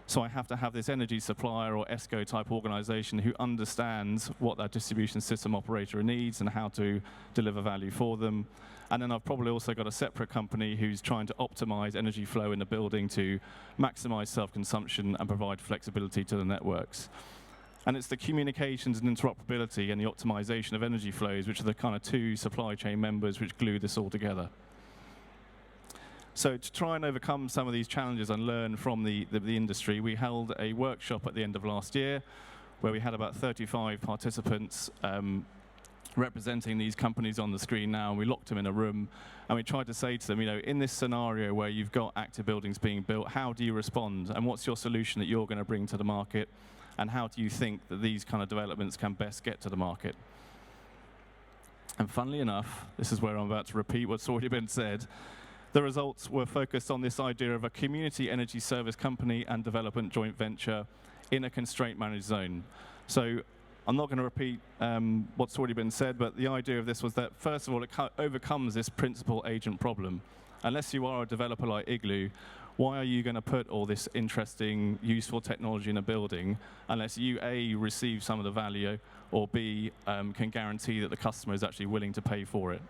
So I have to have this energy supplier or ESCO type organization who understands what that distribution system operator needs and how to deliver value for them. And then I've probably also got a separate company who's trying to optimize energy flow in the building to maximize self-consumption and provide flexibility to the networks. And it's the communications and interoperability and the optimization of energy flows, which are the kind of two supply chain members which glue this all together. So to try and overcome some of these challenges and learn from the industry, we held a workshop at the end of last year where we had about 35 participants representing these companies on the screen now, and we locked them in a room, and we tried to say to them, in this scenario where you've got active buildings being built, how do you respond, and what's your solution that you're going to bring to the market, and how do you think that these kind of developments can best get to the market? And funnily enough, this is where I'm about to repeat what's already been said, the results were focused on this idea of a community energy service company and development joint venture in a constraint managed zone. So I'm not going to repeat what's already been said, but the idea of this was that, first of all, it overcomes this principal agent problem. Unless you are a developer like Igloo, why are you going to put all this interesting, useful technology in a building unless you, A, receive some of the value, or B, can guarantee that the customer is actually willing to pay for it?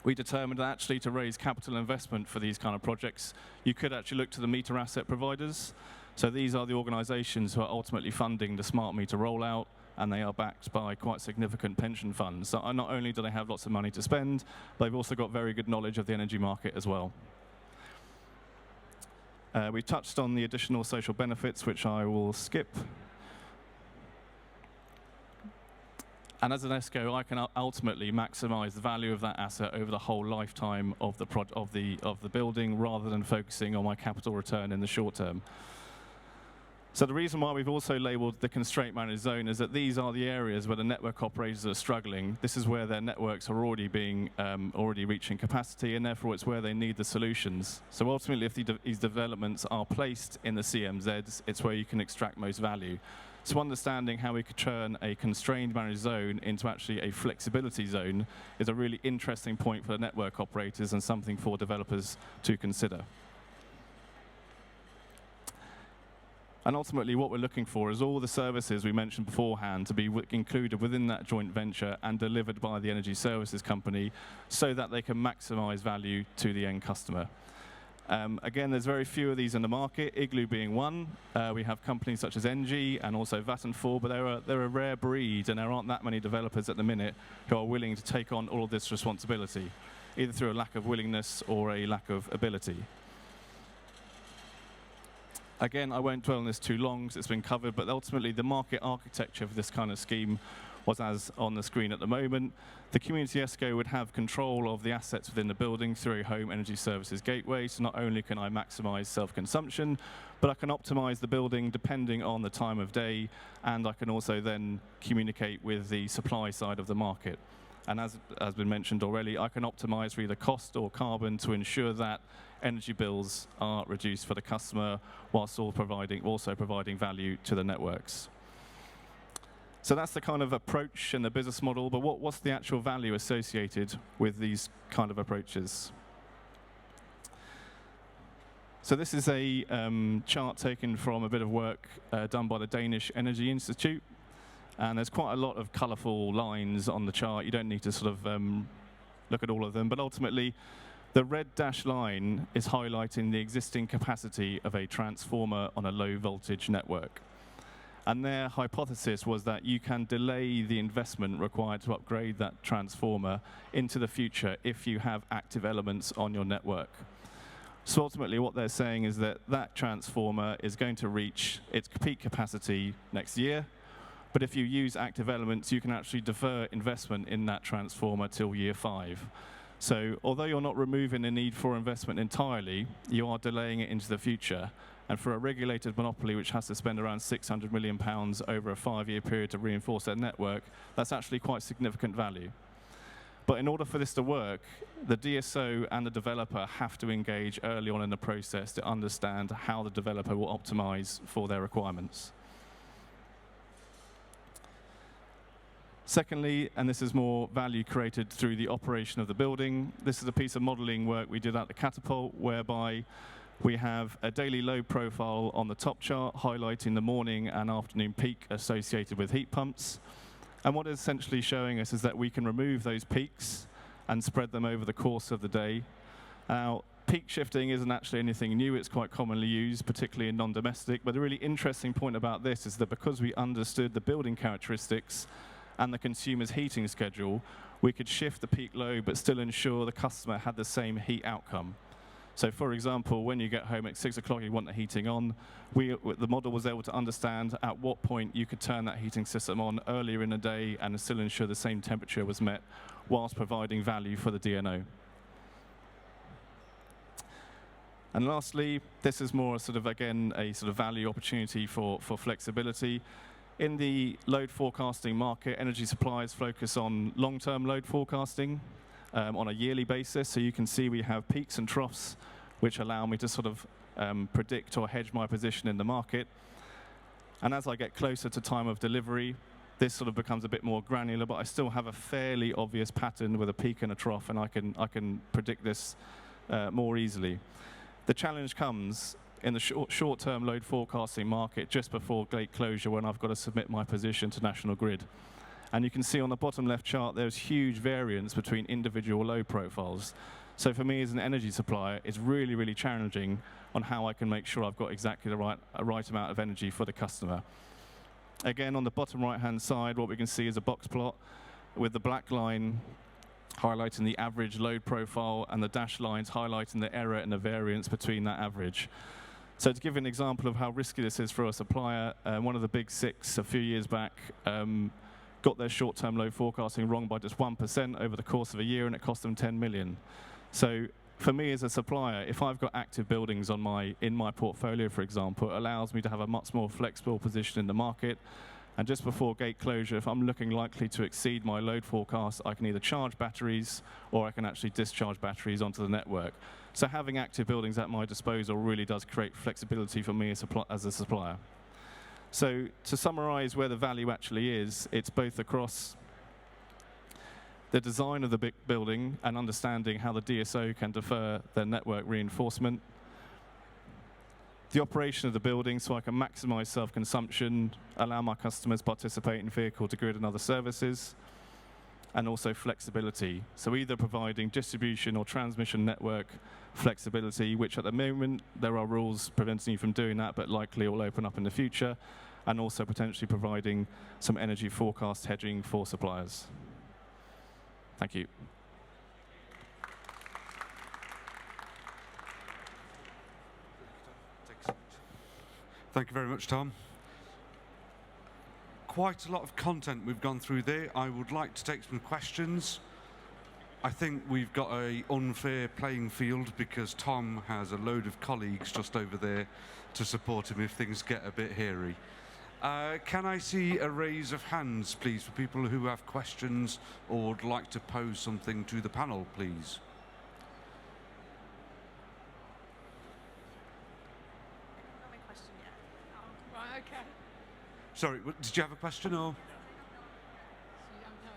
We determined that actually to raise capital investment for these kind of projects, you could actually look to the meter asset providers. So these are the organizations who are ultimately funding the smart meter rollout, and they are backed by quite significant pension funds. So not only do they have lots of money to spend, they've also got very good knowledge of the energy market as well. We touched on the additional social benefits, which I will skip. And as an ESCO, I can ultimately maximize the value of that asset over the whole lifetime of the building, rather than focusing on my capital return in the short term. So the reason why we've also labeled the constraint managed zone is that these are the areas where the network operators are struggling. This is where their networks are already reaching capacity, and therefore it's where they need the solutions. So ultimately, if these developments are placed in the CMZs, it's where you can extract most value. So understanding how we could turn a constrained managed zone into actually a flexibility zone is a really interesting point for the network operators and something for developers to consider. And ultimately, what we're looking for is all the services we mentioned beforehand to be included within that joint venture and delivered by the energy services company so that they can maximize value to the end customer. Again, there's very few of these in the market, Igloo being one. We have companies such as NG and also Vattenfall, but they're a rare breed, and there aren't that many developers at the minute who are willing to take on all of this responsibility, either through a lack of willingness or a lack of ability. Again, I won't dwell on this too long because it's been covered, but ultimately the market architecture for this kind of scheme was as on the screen at the moment. The community ESCO would have control of the assets within the building through a home energy services gateway, so not only can I maximize self-consumption, but I can optimize the building depending on the time of day, and I can also then communicate with the supply side of the market. And as has been mentioned already, I can optimize for either cost or carbon to ensure that energy bills are reduced for the customer, whilst also providing value to the networks. So that's the kind of approach and the business model, but what's the actual value associated with these kind of approaches? So this is a chart taken from a bit of work done by the Danish Energy Institute. And there's quite a lot of colorful lines on the chart. You don't need to sort of look at all of them, but ultimately, the red dashed line is highlighting the existing capacity of a transformer on a low voltage network. And their hypothesis was that you can delay the investment required to upgrade that transformer into the future if you have active elements on your network. So ultimately what they're saying is that that transformer is going to reach its peak capacity next year, but if you use active elements, you can actually defer investment in that transformer till year 5. So although you're not removing the need for investment entirely, you are delaying it into the future. And for a regulated monopoly which has to spend around £600 million over a 5-year period to reinforce their network, that's actually quite significant value. But in order for this to work, the DSO and the developer have to engage early on in the process to understand how the developer will optimize for their requirements. Secondly, and this is more value created through the operation of the building, this is a piece of modeling work we did at the Catapult, whereby We have a daily load profile on the top chart highlighting the morning and afternoon peak associated with heat pumps. And what it's essentially showing us is that we can remove those peaks and spread them over the course of the day. Now, peak shifting isn't actually anything new. It's quite commonly used, particularly in non-domestic. But the really interesting point about this is that because we understood the building characteristics and the consumer's heating schedule, we could shift the peak load but still ensure the customer had the same heat outcome. So for example, when you get home at 6 o'clock, you want the heating on, the model was able to understand at what point you could turn that heating system on earlier in the day and still ensure the same temperature was met whilst providing value for the DNO. And lastly, this is more sort of, again, a sort of value opportunity for flexibility. In the load forecasting market, energy suppliers focus on long-term load forecasting on a yearly basis. So you can see we have peaks and troughs, which allow me to sort of predict or hedge my position in the market. And as I get closer to time of delivery, this sort of becomes a bit more granular, but I still have a fairly obvious pattern with a peak and a trough, and I can predict this more easily. The challenge comes in the short-term load forecasting market just before gate closure when I've got to submit my position to National Grid. And you can see on the bottom left chart there's huge variance between individual load profiles. So for me as an energy supplier, it's really, really challenging on how I can make sure I've got exactly the right amount of energy for the customer. Again, on the bottom right-hand side, what we can see is a box plot with the black line highlighting the average load profile and the dashed lines highlighting the error and the variance between that average. So to give you an example of how risky this is for a supplier, one of the big six a few years back got their short-term load forecasting wrong by just 1% over the course of a year, and it cost them 10 million. So for me as a supplier, if I've got active buildings in my portfolio, for example, it allows me to have a much more flexible position in the market. And just before gate closure, if I'm looking likely to exceed my load forecast, I can either charge batteries or I can actually discharge batteries onto the network. So having active buildings at my disposal really does create flexibility for me as a supplier. So to summarize where the value actually is, it's both across the design of the building and understanding how the DSO can defer their network reinforcement, the operation of the building so I can maximize self-consumption, allow my customers to participate in vehicle to grid and other services, and also flexibility. So either providing distribution or transmission network flexibility, which at the moment there are rules preventing you from doing that, but likely will open up in the future, and also potentially providing some energy forecast hedging for suppliers. Thank you. Thank you very much, Tom. Quite a lot of content we've gone through there. I would like to take some questions. I think we've got an unfair playing field because Tom has a load of colleagues just over there to support him if things get a bit hairy. Can I see a raise of hands, please, for people who have questions or would like to pose something to the panel, please? Okay. Sorry, did you have a question or? So you don't know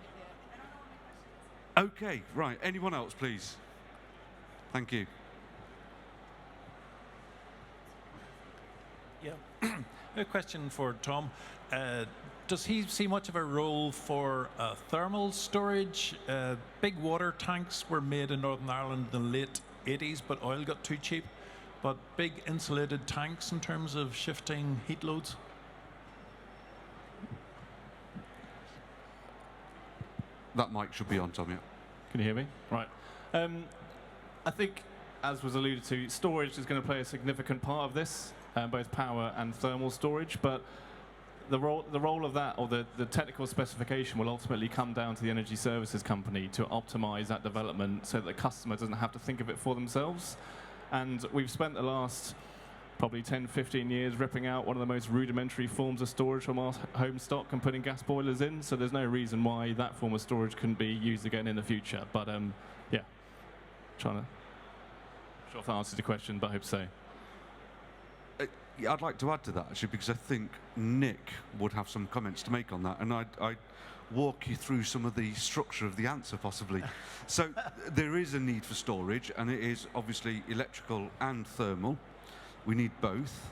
it yet. Okay, right. Anyone else, please? Thank you. Yeah. A question for Tom. Does he see much of a role for thermal storage? Big water tanks were made in Northern Ireland in the late 80s, but oil got too cheap. But big insulated tanks in terms of shifting heat loads? That mic should be on, Tom, yeah. Can you hear me? Right. I think, as was alluded to, storage is going to play a significant part of this, both power and thermal storage, but the role of that, or the technical specification, will ultimately come down to the energy services company to optimize that development so that the customer doesn't have to think of it for themselves. And we've spent the last probably 10, 15 years ripping out one of the most rudimentary forms of storage from our home stock and putting gas boilers in, so there's no reason why that form of storage couldn't be used again in the future. But yeah, not sure if that answers the question, but I hope so. Yeah, I'd like to add to that, actually, because I think Nick would have some comments to make on that, and I'd walk you through some of the structure of the answer, possibly. So there is a need for storage, and it is obviously electrical and thermal. We need both.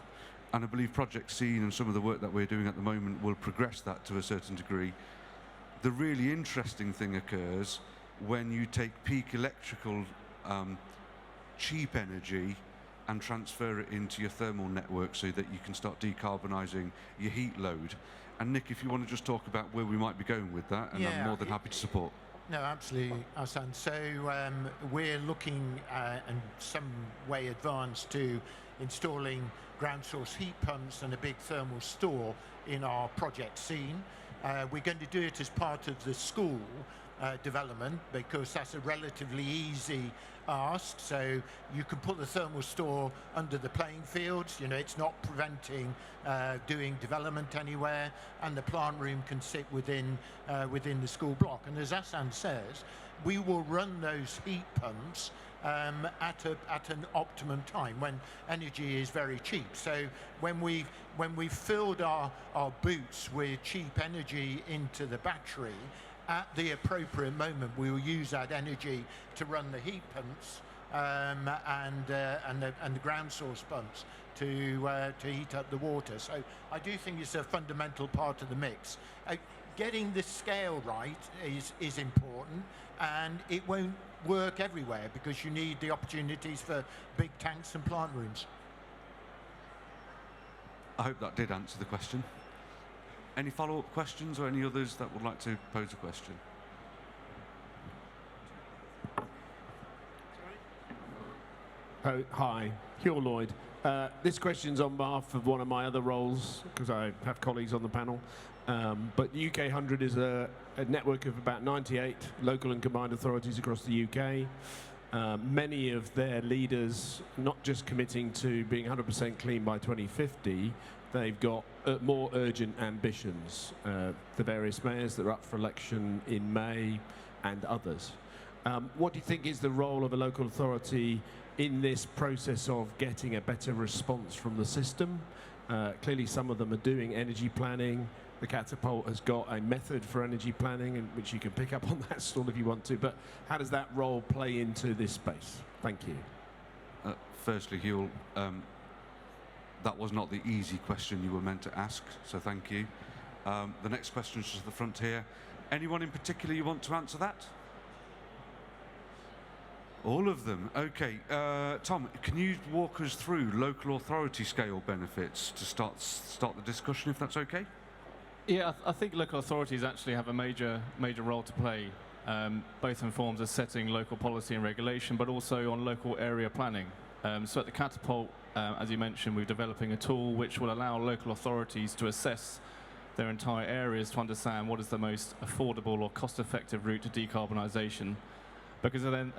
And I believe Project Scene and some of the work that we're doing at the moment will progress that to a certain degree. The really interesting thing occurs when you take peak electrical cheap energy and transfer it into your thermal network so that you can start decarbonising your heat load. And Nick, if you want to just talk about where we might be going with that, and I'm more than happy to support. No, absolutely, Hassan. So we're looking in some way advanced to installing ground source heat pumps and a big thermal store in our project scene. We're going to do it as part of the school development because that's a relatively easy ask. So you can put the thermal store under the playing fields. You know, it's not preventing doing development anywhere, and the plant room can sit within the school block. And as Hassan says, we will run those heat pumps at an optimum time when energy is very cheap. So when we've filled our boots with cheap energy into the battery, at the appropriate moment we will use that energy to run the heat pumps and the ground source pumps to heat up the water. So I do think it's a fundamental part of the mix. Getting the scale right is important, and it won't work everywhere because you need the opportunities for big tanks and plant rooms. I hope that did answer the question. Any follow-up questions or any others that would like to pose a question? Oh, hi, Hugh Lloyd. This question's on behalf of one of my other roles, because I have colleagues on the panel. But UK 100 is a network of about 98 local and combined authorities across the UK. Many of their leaders not just committing to being 100% clean by 2050, they've got more urgent ambitions. The various mayors that are up for election in May and others. What do you think is the role of a local authority in this process of getting a better response from the system? Clearly some of them are doing energy planning. The Catapult has got a method for energy planning, in which you can pick up on that stall if you want to, but how does that role play into this space? Thank you. Firstly, Hugh, that was not the easy question you were meant to ask, so thank you. The next question is just at the front here. Anyone in particular you want to answer that? All of them. Okay. Tom, can you walk us through local authority scale benefits to start the discussion, if that's okay? Yeah, I think local authorities actually have a major role to play, both in forms of setting local policy and regulation, but also on local area planning. So at the Catapult, as you mentioned, we're developing a tool which will allow local authorities to assess their entire areas to understand what is the most affordable or cost-effective route to decarbonisation. Because then,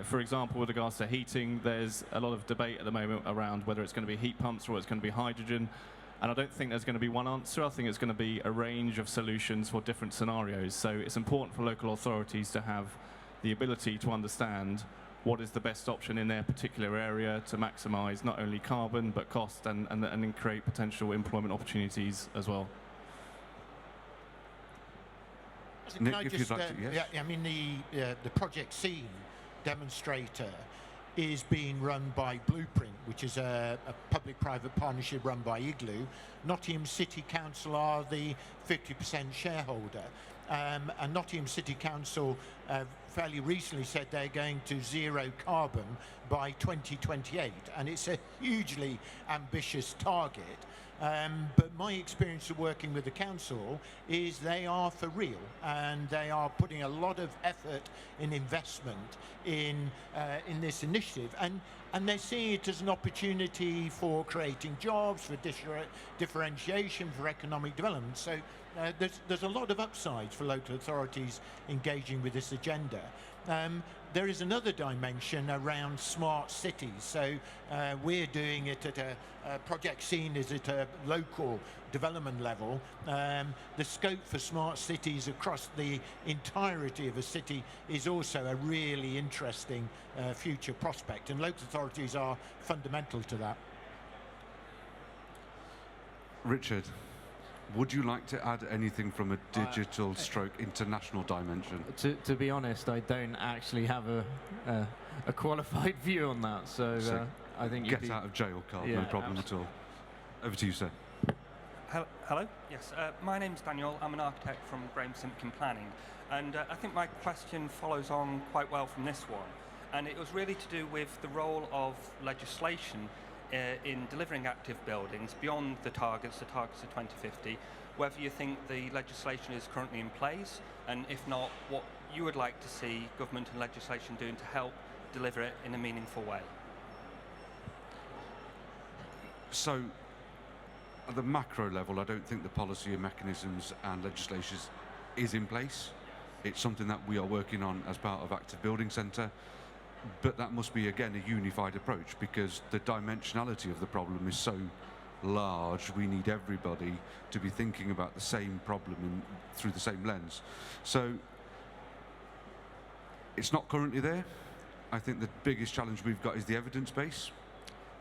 for example, with regards to heating, there's a lot of debate at the moment around whether it's going to be heat pumps or it's going to be hydrogen. And I don't think there's going to be one answer. I think it's going to be a range of solutions for different scenarios. So it's important for local authorities to have the ability to understand what is the best option in their particular area to maximise not only carbon but cost and create potential employment opportunities as well. Nick, if you'd like to, yes. Yeah, I mean the Project Scene demonstrator is being run by Blueprint, which is a public-private partnership run by Igloo. Nottingham City Council are the 50% shareholder. And Nottingham City Council fairly recently said they're going to zero carbon by 2028, and it's a hugely ambitious target. But my experience of working with the council is they are for real, and they are putting a lot of effort and investment in this initiative, and they're seeing it as an opportunity for creating jobs, for differentiation, for economic development. So there's a lot of upsides for local authorities engaging with this agenda. There is another dimension around smart cities. So we're doing it at a Project Scene is at a local development level. The scope for smart cities across the entirety of a city is also a really interesting future prospect, and local authorities are fundamental to that. Richard, would you like to add anything from a digital stroke international dimension? To be honest, I don't actually have a qualified view on that. So I think get out of jail card, no Yeah, problem at all. Over to you, sir. Hello. Yes, my name's Daniel. I'm an architect from Graham Simpkin Planning, and I think my question follows on quite well from this one. And it was really to do with the role of legislation in delivering active buildings beyond the targets of 2050. Whether you think the legislation is currently in place, and if not, what you would like to see government and legislation doing to help deliver it in a meaningful way. So, at the macro level, I don't think the policy and mechanisms and legislation is in place. It's something that we are working on as part of Active Building Centre, but that must be, again, a unified approach because the dimensionality of the problem is so large. We need everybody to be thinking about the same problem through the same lens. So, it's not currently there. I think the biggest challenge we've got is the evidence base.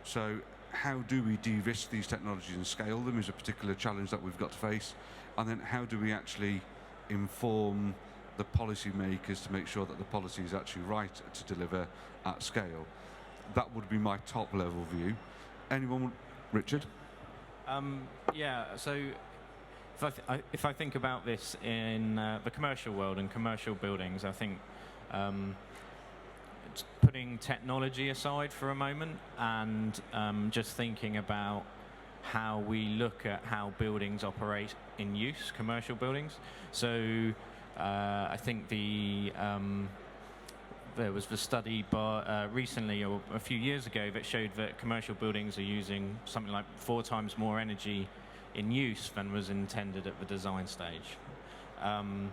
So, how do we de-risk these technologies and scale them is a particular challenge that we've got to face. And then how do we actually inform the policymakers to make sure that the policy is actually right to deliver at scale? That would be my top level view. Anyone? Richard? Yeah, so if I think about this in the commercial world and commercial buildings, I think putting technology aside for a moment and just thinking about how we look at how buildings operate in use, commercial buildings. So I think there was the study recently or a few years ago that showed that commercial buildings are using something like 4 times more energy in use than was intended at the design stage. And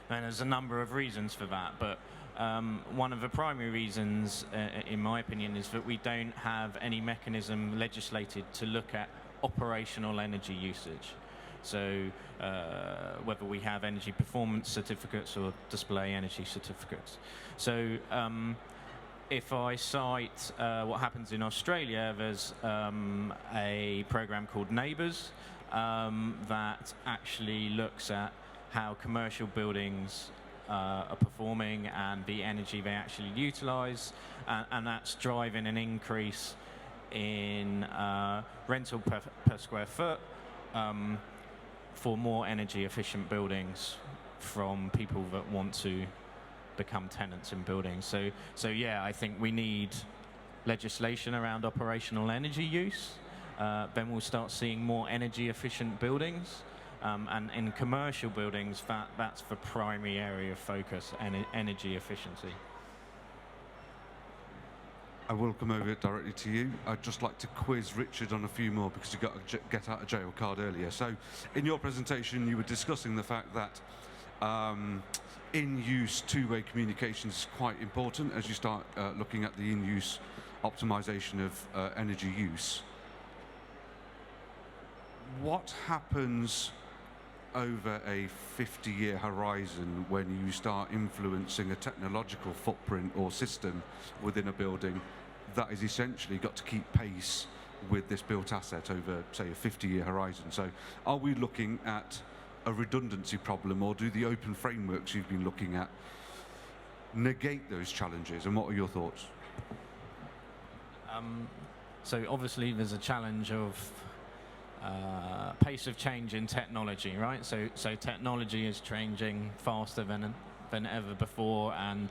there's a number of reasons for that, but one of the primary reasons, in my opinion, is that we don't have any mechanism legislated to look at operational energy usage. So whether we have energy performance certificates or display energy certificates. So if I cite what happens in Australia, there's a program called Neighbours that actually looks at how commercial buildings are performing and the energy they actually utilize, and that's driving an increase in rental per square foot for more energy efficient buildings from people that want to become tenants in buildings. So yeah, I think we need legislation around operational energy use. Then we'll start seeing more energy efficient buildings. And in commercial buildings, that's the primary area of focus, energy efficiency. I will come over directly to you. I'd just like to quiz Richard on a few more because you got a get out of jail card earlier. So in your presentation, you were discussing the fact that in-use two-way communication is quite important as you start looking at the in-use optimization of energy use. What happens over a 50-year horizon when you start influencing a technological footprint or system within a building that is essentially got to keep pace with this built asset over, say, a 50-year horizon? So are we looking at a redundancy problem, or do the open frameworks you've been looking at negate those challenges? And what are your thoughts? So obviously there's a challenge of pace of change in technology, right? So technology is changing faster than ever before, and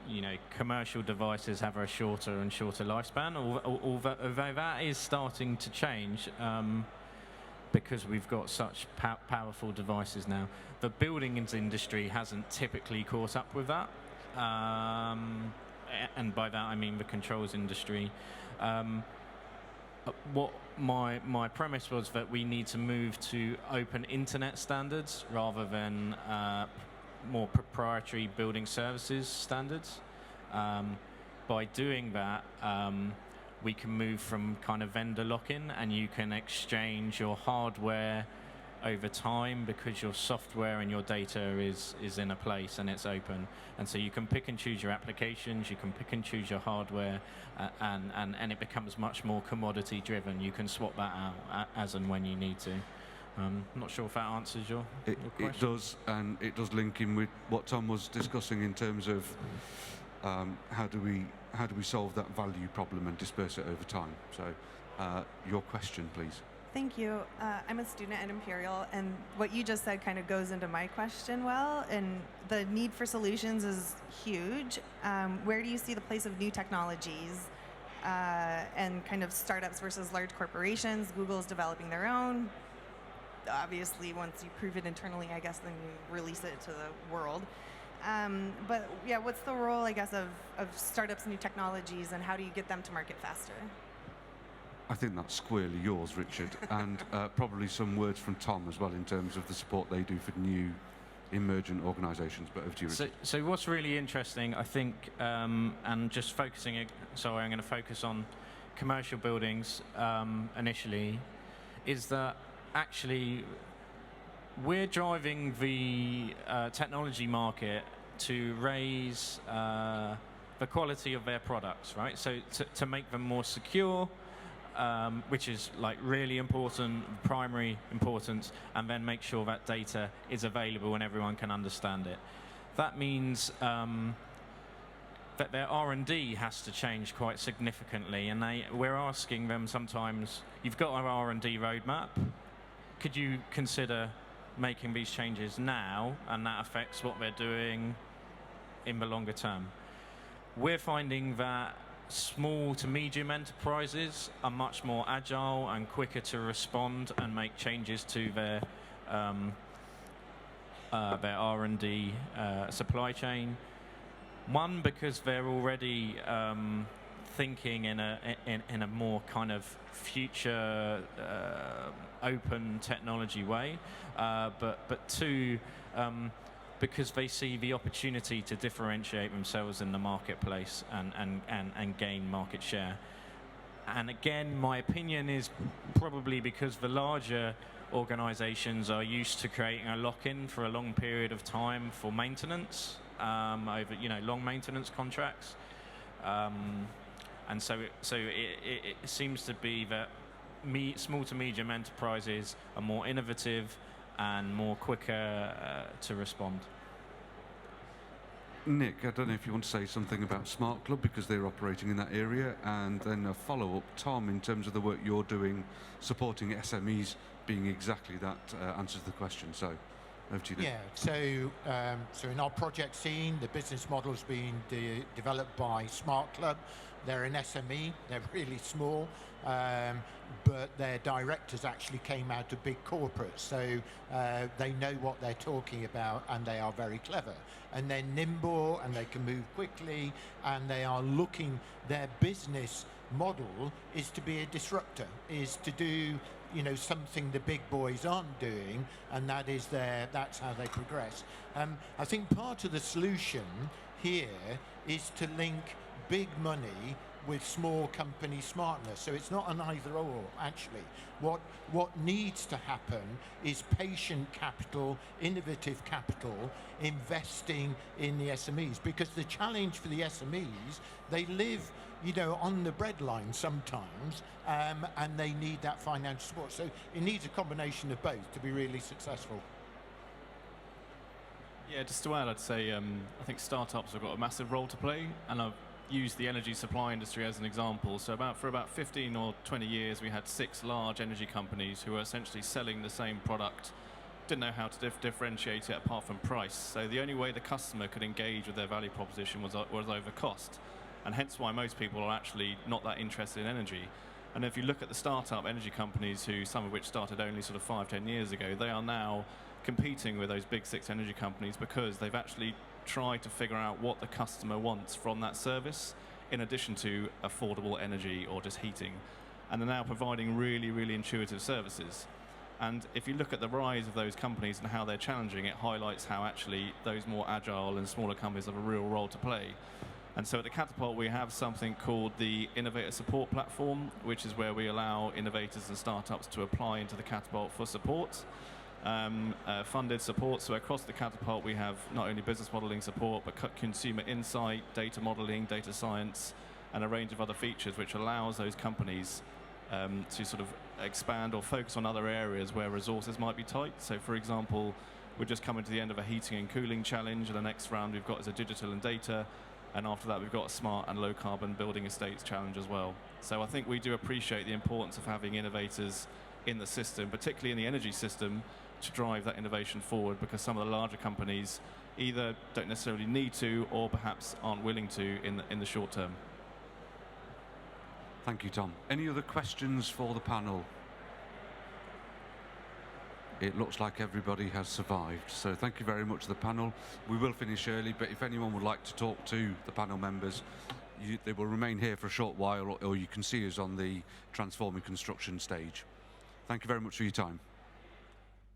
you know, commercial devices have a shorter and shorter lifespan. Although that is starting to change because we've got such powerful devices now. The buildings industry hasn't typically caught up with that, and by that I mean the controls industry. What my premise was that we need to move to open internet standards rather than more proprietary building services standards. By doing that, we can move from kind of vendor lock-in, and you can exchange your hardware over time because your software and your data is in a place and it's open. And so you can pick and choose your applications, you can pick and choose your hardware, and it becomes much more commodity driven. You can swap that out as and when you need to. I'm not sure if that answers your question. It does, and it does link in with what Tom was discussing in terms of how do how do we solve that value problem and disperse it over time? So your question, please. Thank you. I'm a student at Imperial, and what you just said kind of goes into my question well, and the need for solutions is huge. Where do you see the place of new technologies and kind of startups versus large corporations? Google's developing their own. Obviously, once you prove it internally, I guess, then you release it to the world. But yeah, what's the role, I guess, of startups and new technologies, and how do you get them to market faster? I think that's squarely yours, Richard, and probably some words from Tom as well in terms of the support they do for new emergent organisations. But over to you, Richard. So what's really interesting, I think, and just focusing, sorry, I'm going to focus on commercial buildings initially, is that actually we're driving the technology market to raise the quality of their products, right? So to make them more secure, which is like really important, primary importance, and then make sure that data is available and everyone can understand it. That means that their R&D has to change quite significantly, and we're asking them sometimes, you've got our R&D roadmap, could you consider making these changes now, and that affects what they're doing in the longer term. We're finding that small to medium enterprises are much more agile and quicker to respond and make changes to their R&D supply chain. One, because they're already thinking in a more kind of future open technology way, but two, because they see the opportunity to differentiate themselves in the marketplace and gain market share. And again, my opinion is probably because the larger organizations are used to creating a lock-in for a long period of time for maintenance, over long maintenance contracts. And so it seems to be that small to medium enterprises are more innovative and more quicker to respond. Nick, I don't know if you want to say something about Smart Club because they're operating in that area, and then a follow-up, Tom, in terms of the work you're doing supporting SMEs being exactly that answer to the question. So over to you, Nick. Yeah, so in our project scene, the business model's been developed by Smart Club. They're an SME, they're really small, but their directors actually came out of big corporates, so they know what they're talking about, and they are very clever. And they're nimble, and they can move quickly, and they are looking, their business model is to be a disruptor, is to do something the big boys aren't doing, and that's how they progress. I think part of the solution here is to link big money with small company smartness. So it's not an either or, actually. What needs to happen is patient capital, innovative capital, investing in the SMEs. Because the challenge for the SMEs, they live on the breadline sometimes, and they need that financial support. So it needs a combination of both to be really successful. Yeah, just to add, I'd say I think startups have got a massive role to play, and I've used the energy supply industry as an example. So for about 15 or 20 years, we had 6 large energy companies who were essentially selling the same product, didn't know how to differentiate it apart from price. So the only way the customer could engage with their value proposition was over cost, and hence why most people are actually not that interested in energy. And if you look at the startup energy companies, some of which started only sort of 5-10 years ago, they are now competing with those big 6 energy companies because they've actually tried to figure out what the customer wants from that service, in addition to affordable energy or just heating. And they're now providing really, really intuitive services. And if you look at the rise of those companies and how they're challenging, it highlights how actually those more agile and smaller companies have a real role to play. And so at the Catapult, we have something called the Innovator Support Platform, which is where we allow innovators and startups to apply into the Catapult for support. Funded support. So across the Catapult, we have not only business modeling support, but consumer insight, data modeling, data science, and a range of other features which allows those companies to sort of expand or focus on other areas where resources might be tight. So for example, we're just coming to the end of a heating and cooling challenge, and the next round we've got is a digital and data. And after that, we've got a smart and low carbon building estates challenge as well. So I think we do appreciate the importance of having innovators in the system, particularly in the energy system, to drive that innovation forward, because some of the larger companies either don't necessarily need to or perhaps aren't willing to in the short term. Thank you, Tom. Any other questions for the panel? It looks like everybody has survived. So thank you very much to the panel. We will finish early, but if anyone would like to talk to the panel members, they will remain here for a short while, or you can see us on the Transforming Construction stage. Thank you very much for your time.